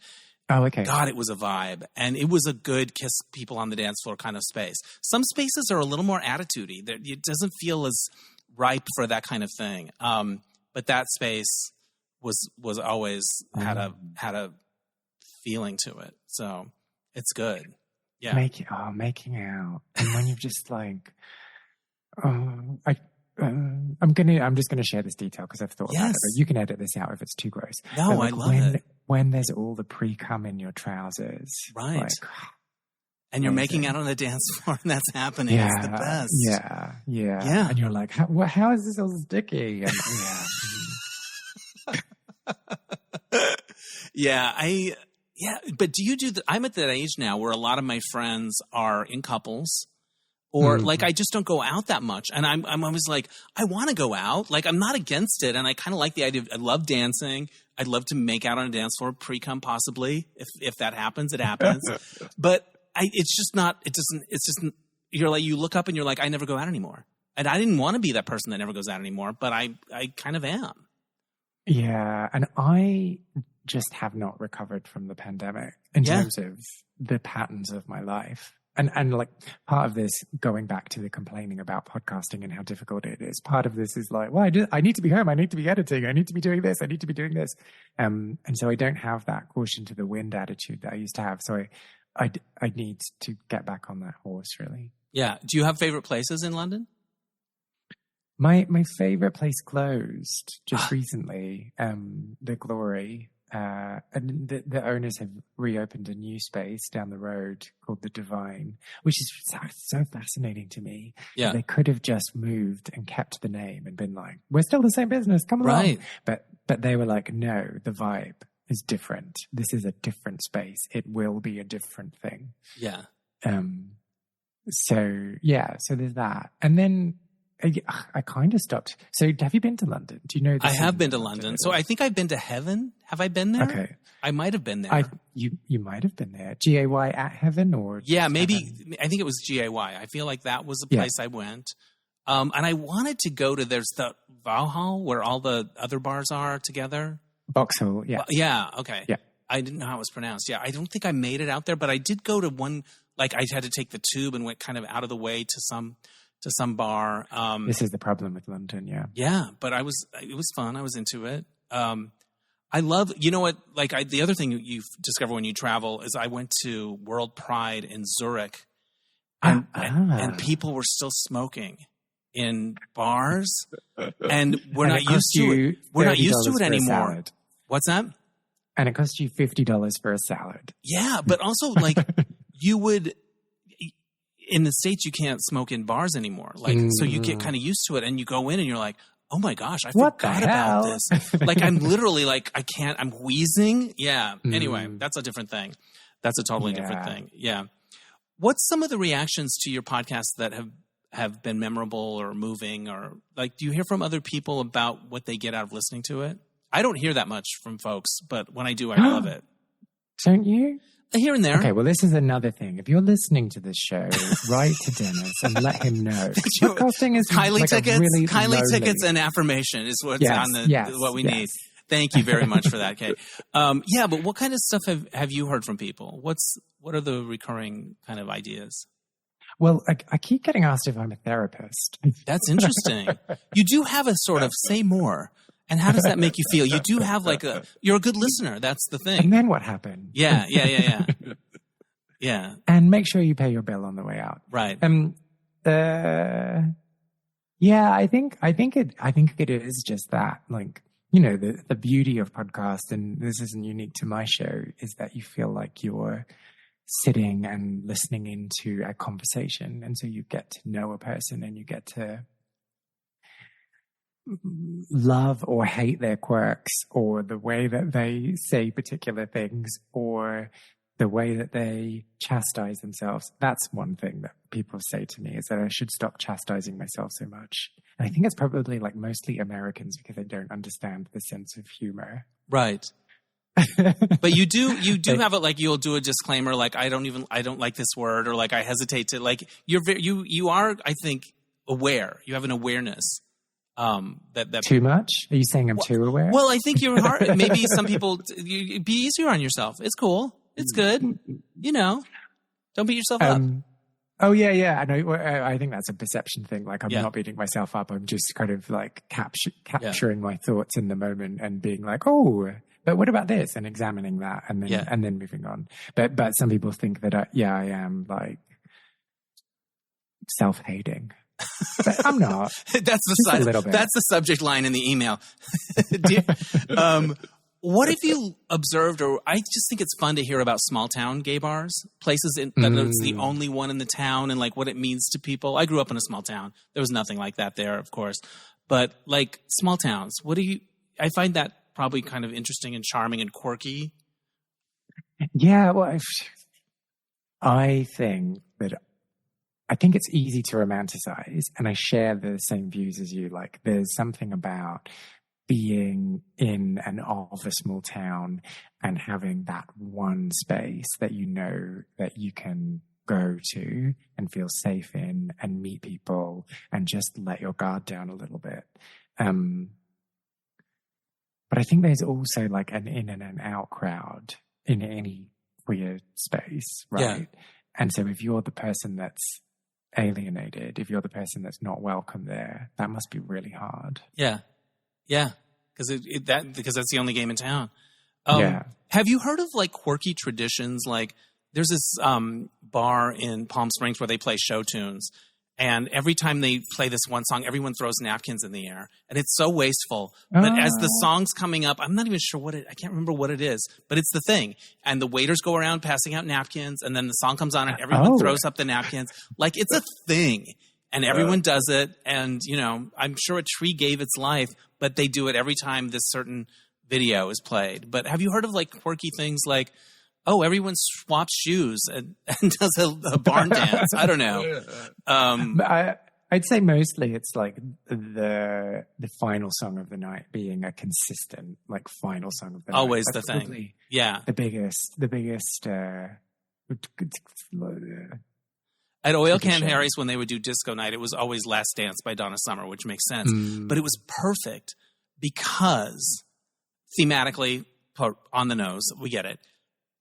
God, it was a vibe. And it was a good kiss people on the dance floor kind of space. Some spaces are a little more attitude-y. It doesn't feel as ripe for that kind of thing. But that space was always had a feeling to it. So it's good. Yeah.
Making out. And when you're just like, I'm just gonna share this detail because I've thought about it, but you can edit this out if it's too gross.
No, I love it.
When there's all the pre-cum in your trousers.
Right. And you're making out on the dance floor and that's happening. Yeah, it's the best.
Yeah. And you're like, how is this all sticky? And,
but do you do I'm at that age now where a lot of my friends are in couples. Or like, I just don't go out that much. And I'm always like, I want to go out. Like, I'm not against it. And I kind of like the idea I love dancing. I'd love to make out on a dance floor, pre-cum possibly. If that happens, it happens. But it's just not, you're like, you look up and you're like, I never go out anymore. And I didn't want to be that person that never goes out anymore, but I kind of am.
Yeah. And I just have not recovered from the pandemic in terms of the patterns of my life. And like part of this, going back to the complaining about podcasting and how difficult it is, part of this is like, well, I need to be home. I need to be editing. I need to be doing this. I need to be doing this. And so I don't have that caution to the wind attitude that I used to have. So I need to get back on that horse, really. Yeah.
Do you have favorite places in London?
My favorite place closed just recently, the Glory. And the owners have reopened a new space down the road called the Divine, which is so fascinating to me.
Yeah.
They could have just moved and kept the name and been like, we're still the same business, come along.
Right.
But they were like, no, the vibe is different. This is a different space. It will be a different thing.
Yeah.
So there's that. And then I kind of stopped. So have you been to London? Do you know?
I have been to London. So I think I've been to Heaven. Have I been there?
Okay.
I might have been there.
You might have been there. GAY at Heaven or?
Yeah, maybe.
Heaven?
I think it was GAY. I feel like that was the place I went. And I wanted to go to, there's the Vauxhall where all the other bars are together.
Vauxhall, yeah.
Yeah, okay.
Yeah.
I didn't know how it was pronounced. Yeah, I don't think I made it out there, but I did go to one, like I had to take the tube and went kind of out of the way to some bar.
This is the problem with London, yeah.
Yeah, but it was fun. I was into it. I love, you know what, like the other thing you discover when you travel is I went to World Pride in Zurich and people were still smoking in bars and we're not used to it. We're not used to it anymore. What's that?
And it cost you $50 for a salad.
Yeah, but also like you would... In the States, you can't smoke in bars anymore. Like, so you get kind of used to it and you go in and you're like, oh my gosh, I forgot about this. Like, I'm literally like, I'm wheezing. Yeah. Anyway, that's a different thing. That's a totally different thing. Yeah. What's some of the reactions to your podcasts that have been memorable or moving, or like, do you hear from other people about what they get out of listening to it? I don't hear that much from folks, but when I do, I love it.
Don't you?
Here and there.
Okay, well, this is another thing. If you're listening to this show, write to Dennis and let him know. Podcasting is
Kylie
like
tickets,
really
Kylie
lonely.
Tickets and affirmation is what's what we need. Thank you very much for that, Kate. Yeah, but what kind of stuff have you heard from people? What are the recurring kind of ideas?
Well, I keep getting asked if I'm a therapist.
That's interesting. You do have a sort of say more. And how does that make you feel? You do have you're a good listener. That's the thing.
And then what happened?
Yeah. Yeah.
And make sure you pay your bill on the way out.
Right.
Yeah, I think it is just that, like, you know, the beauty of podcasts, and this isn't unique to my show, is that you feel like you're sitting and listening into a conversation. And so you get to know a person and you get to love or hate their quirks or the way that they say particular things or the way that they chastise themselves. That's one thing that people say to me, is that I should stop chastising myself so much. And I think it's probably like mostly Americans because they don't understand the sense of humor.
Right. But you do have it, like, you'll do a disclaimer, like, I don't like this word, or like, I hesitate to, like, you are, I think, aware. You have an awareness. That
too much? Are you saying I'm too aware?
Well, I think you're hard. Maybe some people, you be easier on yourself. It's cool. It's good. You know, don't beat yourself up.
Oh yeah. I think that's a perception thing. Like, I'm not beating myself up. I'm just kind of like capturing my thoughts in the moment and being like, oh, but what about this? And examining that and then moving on. But some people think that I am like self-hating. But I'm not.
That's the subject line in the email. What have you observed, or I just think it's fun to hear about small town gay bars, places that it's the only one in the town, and like what it means to people. I grew up in a small town. There was nothing like that there, of course. But like small towns, I find that probably kind of interesting and charming and quirky.
Yeah, well, I think that I think it's easy to romanticize, and I share the same views as you. Like, there's something about being in and of a small town and having that one space that you know that you can go to and feel safe in and meet people and just let your guard down a little bit. But I think there's also like an in and an out crowd in any queer space, right? Yeah. And so if you're the person that's alienated, if you're the person that's not welcome there, that must be really hard.
Yeah. Yeah. Because that's the only game in town.
Yeah.
Have you heard of like quirky traditions? Like there's this bar in Palm Springs where they play show tunes. And every time they play this one song, everyone throws napkins in the air. And it's so wasteful. But as the song's coming up, I'm not even sure I can't remember what it is, but it's the thing. And the waiters go around passing out napkins, and then the song comes on and everyone throws up the napkins. Like, it's a thing. And everyone does it. And, you know, I'm sure a tree gave its life, but they do it every time this certain video is played. But have you heard of, like, quirky things like, oh, everyone swaps shoes and does a barn dance? I don't know.
I'd say mostly it's like the final song of the night being a consistent, like, final song of the night.
Always the thing. Yeah.
The biggest
at Oil Can Harry's, when they would do disco night, it was always Last Dance by Donna Summer, which makes sense. But it was perfect because thematically, on the nose, we get it.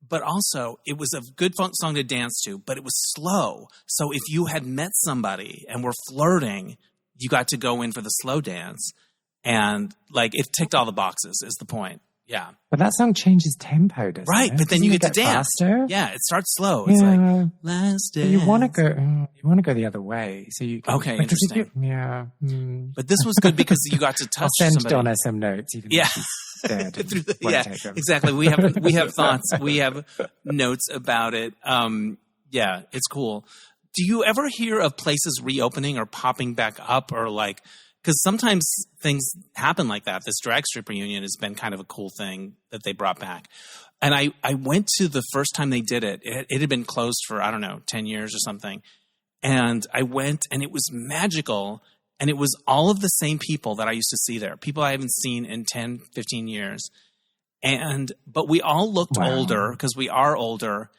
But also, it was a good song to dance to, but it was slow. So if you had met somebody and were flirting, you got to go in for the slow dance. And, like, it ticked all the boxes is the point. Yeah.
But that song changes tempo, doesn't it?
Right, but then you get to dance.
Faster?
Yeah, it starts slow. It's like, last dance.
But you want to go the other way. So you can,
okay, interesting.
But
this was good because you got to touch
I'll send
somebody.
Donna some notes. Even
yeah.
Yeah,
exactly. We have thoughts. We have notes about it. Yeah, it's cool. Do you ever hear of places reopening or popping back up, or like, because sometimes things happen like that. This drag strip reunion has been kind of a cool thing that they brought back. And I went to the first time they did it. It had been closed for, I don't know, 10 years or something. And I went, and it was magical. And it was all of the same people that I used to see there, people I haven't seen in 10, 15 years. But we all looked older because we are older.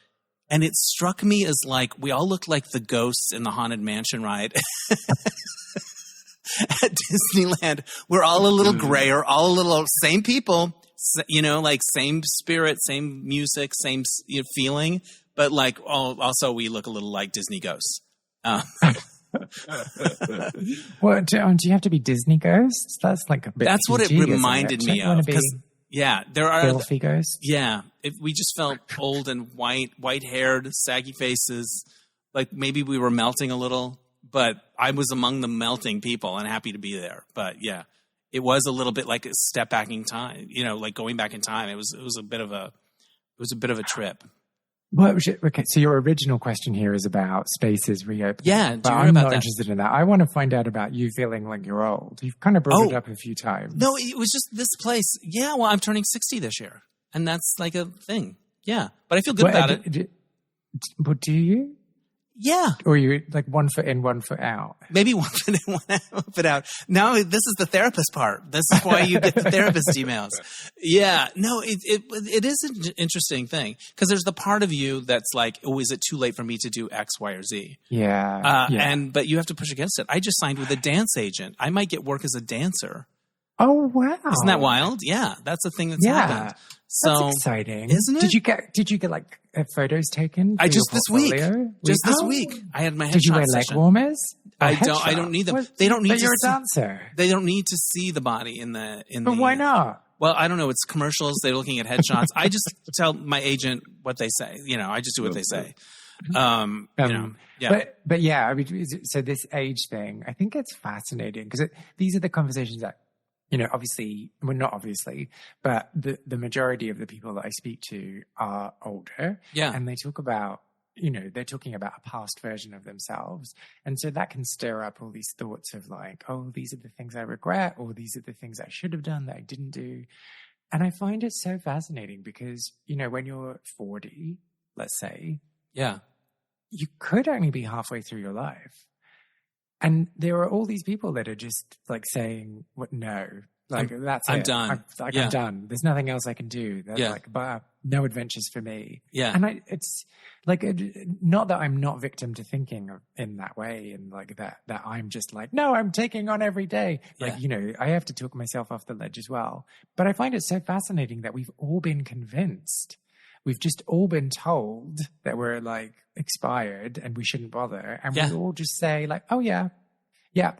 And it struck me as like, we all looked like the ghosts in the Haunted Mansion ride at Disneyland. We're all a little grayer, all a little, same people, you know, like same spirit, same music, same feeling. But like, also we look a little like Disney ghosts.
Well, do you have to be Disney ghosts? That's like a bit.
That's what it reminded me of. Yeah, there are
filthy ghosts.
Yeah, we just felt old and white-haired, saggy faces. Like maybe we were melting a little, but I was among the melting people and happy to be there. But yeah, it was a little bit like a step back in time. You know, like going back in time. It was a bit of a trip.
Well, okay, so your original question here is about spaces reopening.
Yeah,
but I'm not interested in that. I want to find out about you feeling like you're old. You've kind of brought it up a few times.
No, it was just this place. Yeah, well, I'm turning 60 this year, and that's like a thing. Yeah, but I feel good about it.
But do you?
Yeah.
Or you like 1 foot in, 1 foot out?
Maybe 1 foot in, 1 foot out. Now, this is the therapist part. This is why you get the therapist emails. Yeah. No, it is an interesting thing because there's the part of you that's like, oh, is it too late for me to do X, Y, or Z?
Yeah.
But you have to push against it. I just signed with a dance agent. I might get work as a dancer.
Oh, wow.
Isn't that wild? Yeah. That's the thing that's happened. So,
that's exciting.
Isn't it?
Did you get like photos taken?
This week. This week. I had my headshot.
Did you wear leg warmers?
I don't need them.
What?
They don't need
but you're a dancer.
They don't need to see the body in the
But why not?
Well, I don't know. It's commercials. They're looking at headshots. I just tell my agent what they say. You know, I just do what they say. You know, yeah.
But yeah, I mean, so this age thing, I think it's fascinating because these are the conversations that, you know, obviously, well, not obviously, but the majority of the people that I speak to are older.
Yeah.
And they talk about, you know, they're talking about a past version of themselves. And so that can stir up all these thoughts of like, oh, these are the things I regret, or these are the things I should have done that I didn't do. And I find it so fascinating because, you know, when you're 40, let's say.
Yeah.
you could only be halfway through your life. And there are all these people that are just like saying, "What? No, like that's it.
I'm done.
I'm done. There's nothing else I can do. They're like, but no adventures for me."
Yeah.
And it's like, not that I'm not victim to thinking in that way, and like that I'm just like, no, I'm taking on every day. Like, I have to talk myself off the ledge as well. But I find it so fascinating that we've all been convinced. We've just all been told that we're like expired and we shouldn't bother. And we all just say like, oh yeah,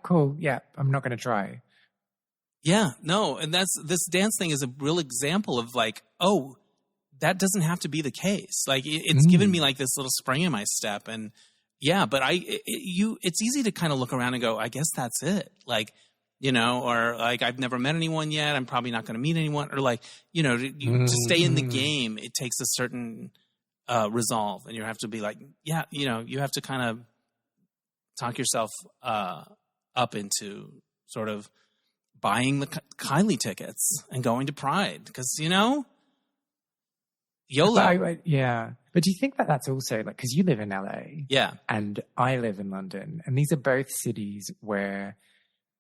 cool. Yeah, I'm not going to try.
Yeah, no. And this dance thing is a real example of like, oh, that doesn't have to be the case. Like it's given me like this little spring in my step. And but it's easy to kind of look around and go, I guess that's it. Like, or like, I've never met anyone yet. I'm probably not going to meet anyone. Or like, to stay in the game, it takes a certain resolve. And you have to be like, you have to kind of talk yourself up into sort of buying the Kylie tickets and going to Pride. Because, YOLO.
But do you think that that's also like, because you live in LA.
Yeah.
And I live in London. And these are both cities where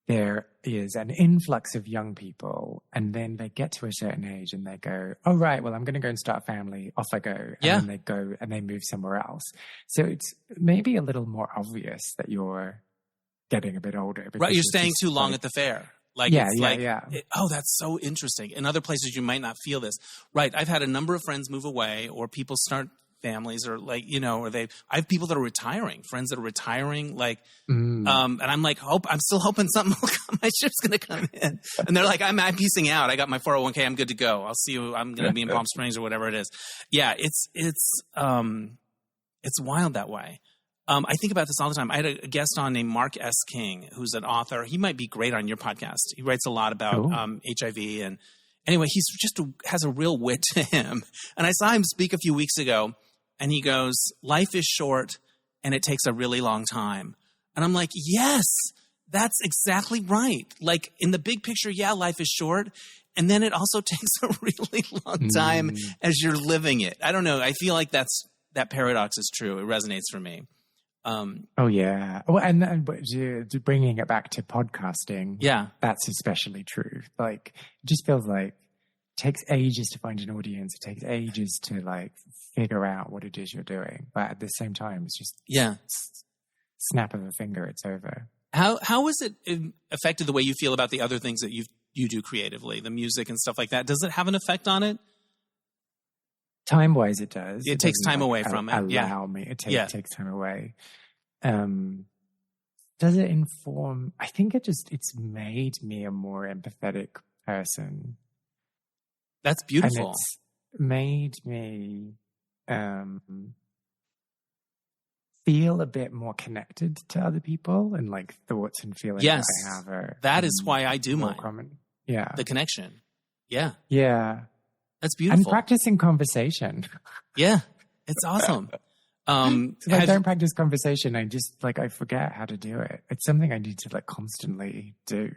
there is an influx of young people, and then they get to a certain age and they go, oh, right, well, I'm going to go and start a family. Off I go. And then they go and they move somewhere else. So it's maybe a little more obvious that you're getting a bit older.
Right, you're staying too long at the fair. Like, that's so interesting. In other places, you might not feel this. Right, I've had a number of friends move away, or people start families, or like, I have people that are retiring, friends that are retiring, like, and I'm like, I'm still hoping something will come, my ship's going to come in. And they're like, I'm piecing out. I got my 401k. I'm good to go. I'll see you. I'm going to be in Palm Springs or whatever it is. Yeah. It's wild that way. I think about this all the time. I had a guest on named Mark S. King, who's an author. He might be great on your podcast. He writes a lot about HIV. And anyway, he's just has a real wit to him. And I saw him speak a few weeks ago, and he goes, life is short and it takes a really long time. And I'm like, yes, that's exactly right. Like in the big picture, life is short. And then it also takes a really long time as you're living it. I don't know. I feel like that paradox is true. It resonates for me.
Oh yeah. Well, and bringing it back to podcasting, that's especially true. Like, it just feels like it takes ages to find an audience. It takes ages to like figure out what it is you're doing. But at the same time, it's just snap of a finger, it's over.
How has it affected the way you feel about the other things that you do creatively, the music and stuff like that? Does it have an effect on it?
Time-wise, it does.
It takes time away from it.
Allow me. It takes time away. Does it inform? I think it's made me a more empathetic person.
That's beautiful.
And it's made me feel a bit more connected to other people, and like thoughts and feelings that I have.
That is why I do mine.
Common. Yeah.
The connection. Yeah.
Yeah.
That's beautiful.
And practicing conversation.
Yeah. It's awesome.
If I don't practice conversation, I forget how to do it. It's something I need to like constantly do.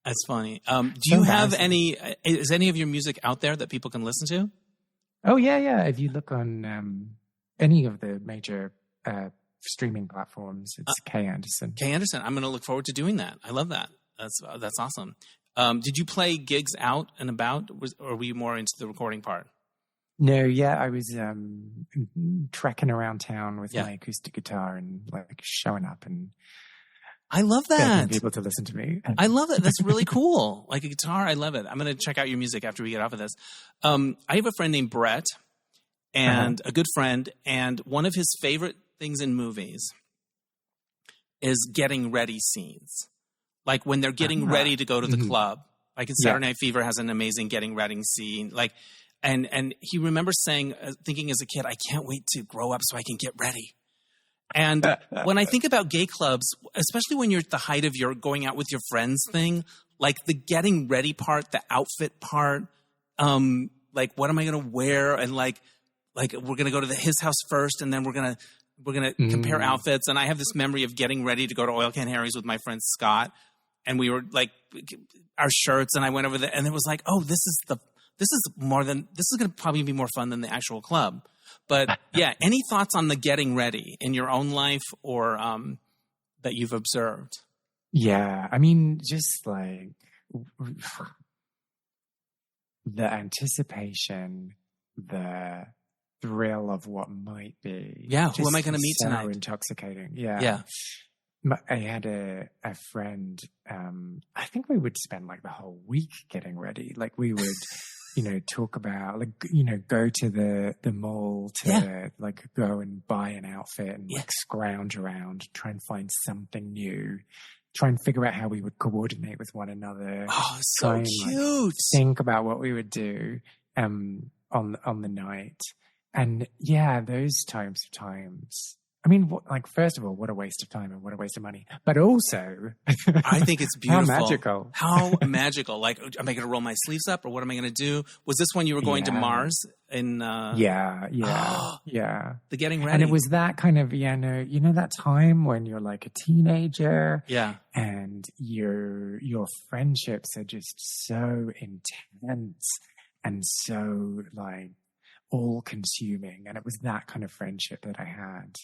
That's funny. Do you have is any of your music out there that people can listen to?
Oh yeah. If you look on any of the major streaming platforms, it's K Anderson.
K Anderson. I'm going to look forward to doing that. I love that. That's awesome. Did you play gigs out and about, or were you more into the recording part?
No, I was trekking around town with my acoustic guitar and like showing up, and
I love that.
Begging people to listen to me.
I love it. That's really cool. Like a guitar, I love it. I'm going to check out your music after we get off of this. I have a friend named Brett, and a good friend, and one of his favorite things in movies is getting ready scenes. Like when they're getting ready to go to the club. Like in Saturday Night Fever has an amazing getting ready scene. Like, and he remembers thinking as a kid, I can't wait to grow up so I can get ready. And when I think about gay clubs, especially when you're at the height of your going out with your friends thing, like the getting ready part, the outfit part, like what am I going to wear? And like we're going to go to his house first, and then we're going to compare outfits. And I have this memory of getting ready to go to Oil Can Harry's with my friend Scott. And we were like our shirts, and I went over there, and it was like, oh, this is going to probably be more fun than the actual club. But yeah, any thoughts on the getting ready in your own life or that you've observed?
Yeah. I mean, just like the anticipation, the thrill of what might be.
Yeah. Who am I going to meet tonight?
So intoxicating. Yeah.
Yeah.
I had a friend, I think we would spend like the whole week getting ready. Like we would, talk about like, go to the mall to like go and buy an outfit and like scrounge around, try and find something new, try and figure out how we would coordinate with one another.
Oh, so cute.
Like, think about what we would do, on the night. And yeah, those times. I mean, first of all, what a waste of time and what a waste of money. But also,
I think it's beautiful.
How magical.
How magical. Like, am I going to roll my sleeves up or what am I going to do? Was this when you were going to Mars?
Yeah.
The getting ready.
And it was that kind of, that time when you're like a teenager.
Yeah.
And your friendships are just so intense and so like, all consuming. And it was that kind of friendship that I had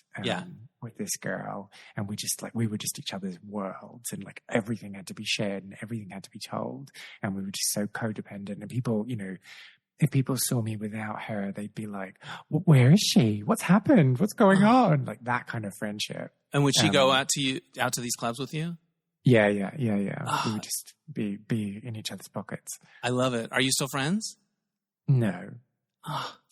with this girl. And we were just each other's worlds, and like everything had to be shared and everything had to be told. And we were just so codependent. And people, if people saw me without her, they'd be like, where is she? What's happened? What's going on? Like that kind of friendship.
And would she go out to these clubs with you?
Yeah. We would just be in each other's pockets.
I love it. Are you still friends?
No.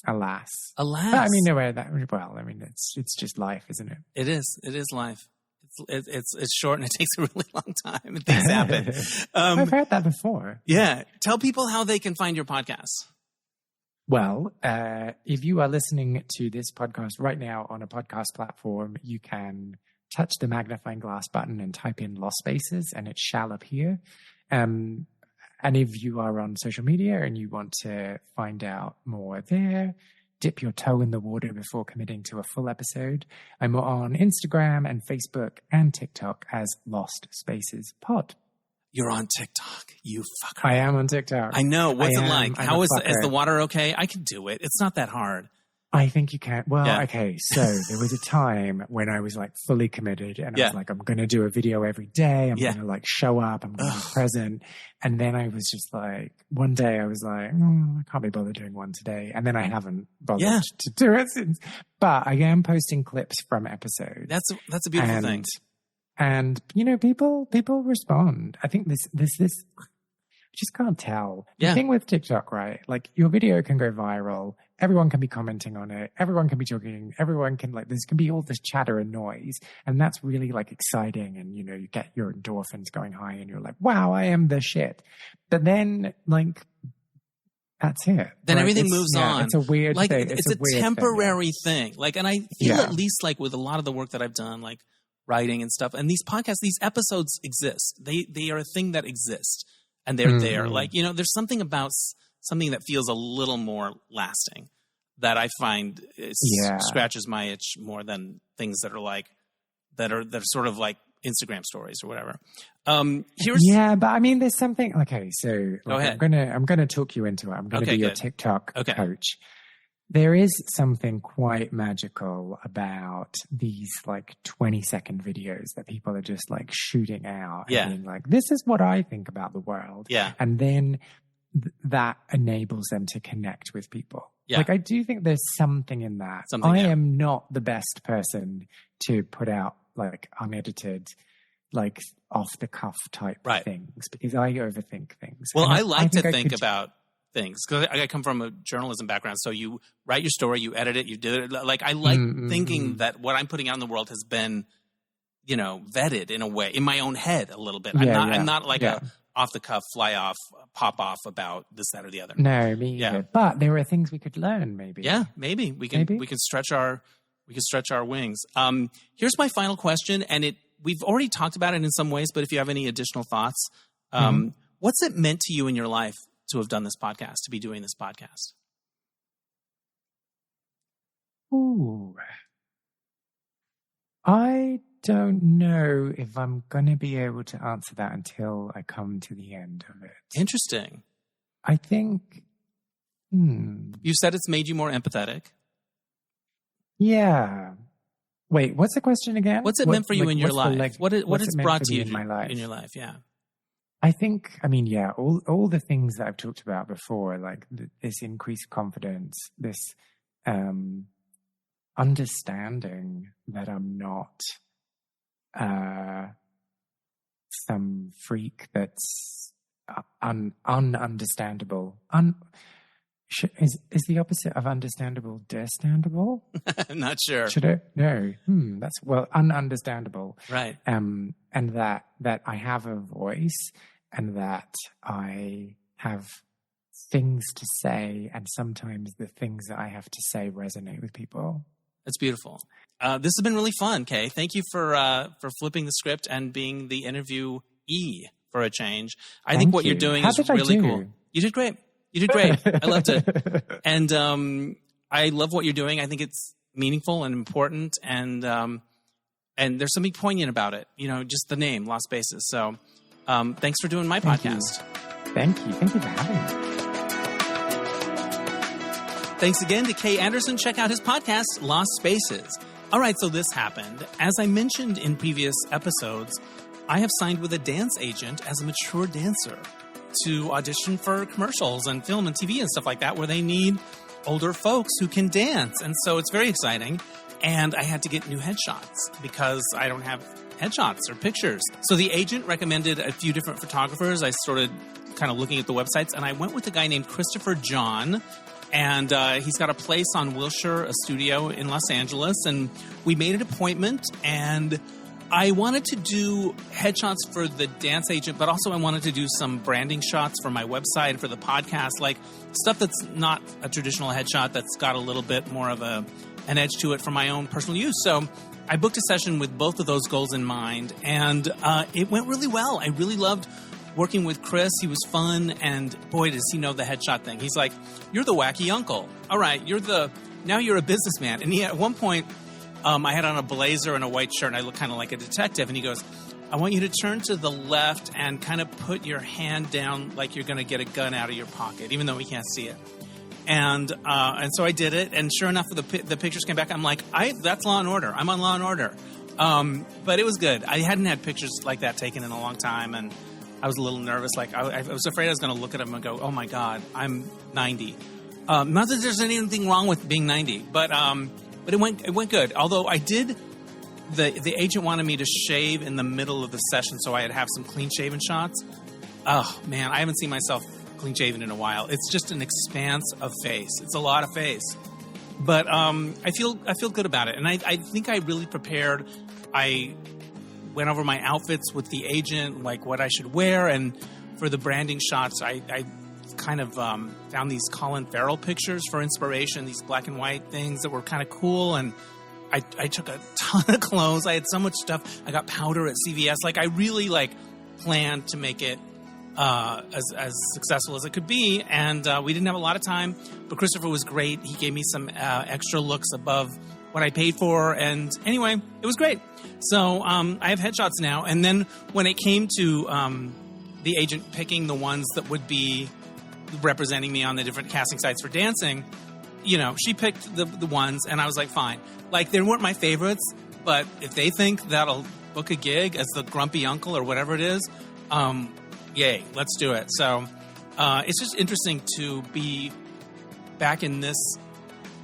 Alas.
But,
I mean, it's just life, isn't it?
It is life. It's short and it takes a really long time and things happen.
I've heard that before.
Yeah. Tell people how they can find your podcast.
Well, if you are listening to this podcast right now on a podcast platform, you can touch the magnifying glass button and type in Lost Spaces and it shall appear. And if you are on social media and you want to find out more there, dip your toe in the water before committing to a full episode. I'm on Instagram and Facebook and TikTok as Lost Spaces Pod.
You're on TikTok, you fucker.
I am on TikTok.
I know. What's it like? How is the water okay? I can do it. It's not that hard.
I think you can. Well, okay. So there was a time when I was like fully committed and I was like, I'm going to do a video every day. I'm going to like show up. I'm going to be present. And then I was just like, one day I was like, I can't be bothered doing one today. And then I haven't bothered to do it since. But I am posting clips from episodes.
That's a beautiful thing.
And, people respond. I think this, I just can't tell. The thing with TikTok, right? Like your video can go viral. Everyone can be commenting on it. Everyone can be talking. Everyone can there's can be all this chatter and noise. And that's really like exciting. And, you get your endorphins going high and you're like, wow, I am the shit. But then that's it.
Then everything moves on.
It's a weird thing.
It's a temporary thing. And I feel at least like with a lot of the work that I've done, like writing and stuff, and these podcasts, these episodes exist. They are a thing that exists. And they're there. There's something about something that feels a little more lasting that I find scratches my itch more than things that are that are sort of like Instagram stories or whatever. But
I mean, there's something. Okay, so
go ahead.
I'm gonna talk you into it. I'm gonna be your TikTok coach. There is something quite magical about these 20-second videos that people are just shooting out and being like, this is what I think about the world.
Yeah.
And then that enables them to connect with people. Yeah. I do think there's something in that. I am not the best person to put out unedited, off the cuff type things because I overthink things.
Well, I like to think about things because I come from a journalism background. So you write your story, you edit it, you do it. I like thinking that what I'm putting out in the world has been, vetted in a way in my own head a little bit. I'm not a off the cuff, fly off, pop off about this, that, or the other.
No, me either. But there are things we could learn, maybe.
Yeah, maybe we can stretch our wings. Here's my final question, and we've already talked about it in some ways, but if you have any additional thoughts, what's it meant to you in your life to have done this podcast, to be doing this podcast?
Ooh. I don't know if I'm going to be able to answer that until I come to the end of it.
Interesting.
I think,
You said it's made you more empathetic.
Yeah. Wait, what's the question again?
What's it meant for you in your life? What has brought to you
in my life?
In your life? Yeah.
I think, all the things that I've talked about before, like this increased confidence, this understanding that I'm not some freak that's ununderstandable. Is the opposite of understandable understandable?
I'm not sure.
Should it? No. That's ununderstandable.
Right.
And that I have a voice and that I have things to say, and sometimes the things that I have to say resonate with people.
That's beautiful. This has been really fun, Kay. Thank you for flipping the script and being the interviewee for a change. I think what you're doing is really cool. You did great. You did great. I loved it. And I love what you're doing. I think it's meaningful and important. And there's something poignant about it. Just the name, Lost Spaces. So thanks for doing my podcast.
Thank you. Thank you for having me.
Thanks again to Kay Anderson. Check out his podcast, Lost Spaces. All right, so this happened. As I mentioned in previous episodes, I have signed with a dance agent as a mature dancer to audition for commercials and film and TV and stuff like that, where they need older folks who can dance. And so it's very exciting. And I had to get new headshots because I don't have headshots or pictures. So the agent recommended a few different photographers. I started kind of looking at the websites, and I went with a guy named Christopher John. And he's got a place on Wilshire, a studio in Los Angeles. And we made an appointment, and I wanted to do headshots for the dance agent, but also I wanted to do some branding shots for my website, for the podcast, like stuff that's not a traditional headshot, that's got a little bit more of an edge to it for my own personal use. So I booked a session with both of those goals in mind, and it went really well. I really loved working with Chris. He was fun, and boy, does he know the headshot thing. He's like, "You're the wacky uncle. All right, now you're a businessman." And at one point, I had on a blazer and a white shirt, and I looked kind of like a detective. And he goes, "I want you to turn to the left and kind of put your hand down like you're going to get a gun out of your pocket, even though we can't see it." And so I did it, and sure enough, the pictures came back. I'm like, that's Law and Order. I'm on Law and Order. But it was good. I hadn't had pictures like that taken in a long time, and I was a little nervous. Like I was afraid I was going to look at him and go, "Oh my God, I'm 90." Not that there's anything wrong with being 90, but it went good. Although I did, the agent wanted me to shave in the middle of the session, so I'd have some clean shaven shots. Oh man, I haven't seen myself clean shaven in a while. It's just an expanse of face. It's a lot of face, but I feel good about it, and I think I really prepared. I went over my outfits with the agent, like what I should wear, and for the branding shots, I kind of found these Colin Farrell pictures for inspiration, these black and white things that were kind of cool, and I took a ton of clothes. I had so much stuff. I got powder at CVS. Like I really planned to make it as successful as it could be, and we didn't have a lot of time, but Christopher was great. He gave me some extra looks above what I paid for, and anyway, it was great. So I have headshots now, and then when it came to the agent picking the ones that would be representing me on the different casting sites for dancing, she picked the ones, and I was like, fine. Like, they weren't my favorites, but if they think that'll book a gig as the grumpy uncle or whatever it is, yay, let's do it. So it's just interesting to be back in this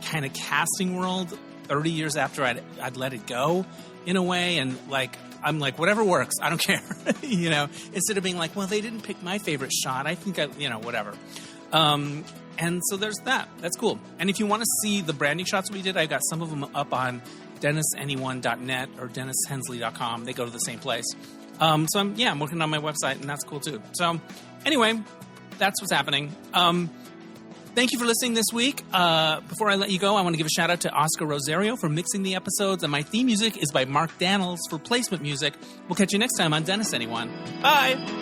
kind of casting world 30 years after I'd let it go in a way, and I'm like, whatever works, I don't care, instead of being like, well, they didn't pick my favorite shot, I think whatever. And so there's that. That's cool. And if you want to see the branding shots we did, I got some of them up on DennisAnyone.net or DennisHensley.com. They go to the same place. So I'm working on my website, and that's cool too. So anyway, that's what's happening. Thank you for listening this week. Before I let you go, I want to give a shout out to Oscar Rosario for mixing the episodes, and my theme music is by Mark Daniels for placement music. We'll catch you next time on Dennis Anyone. Bye!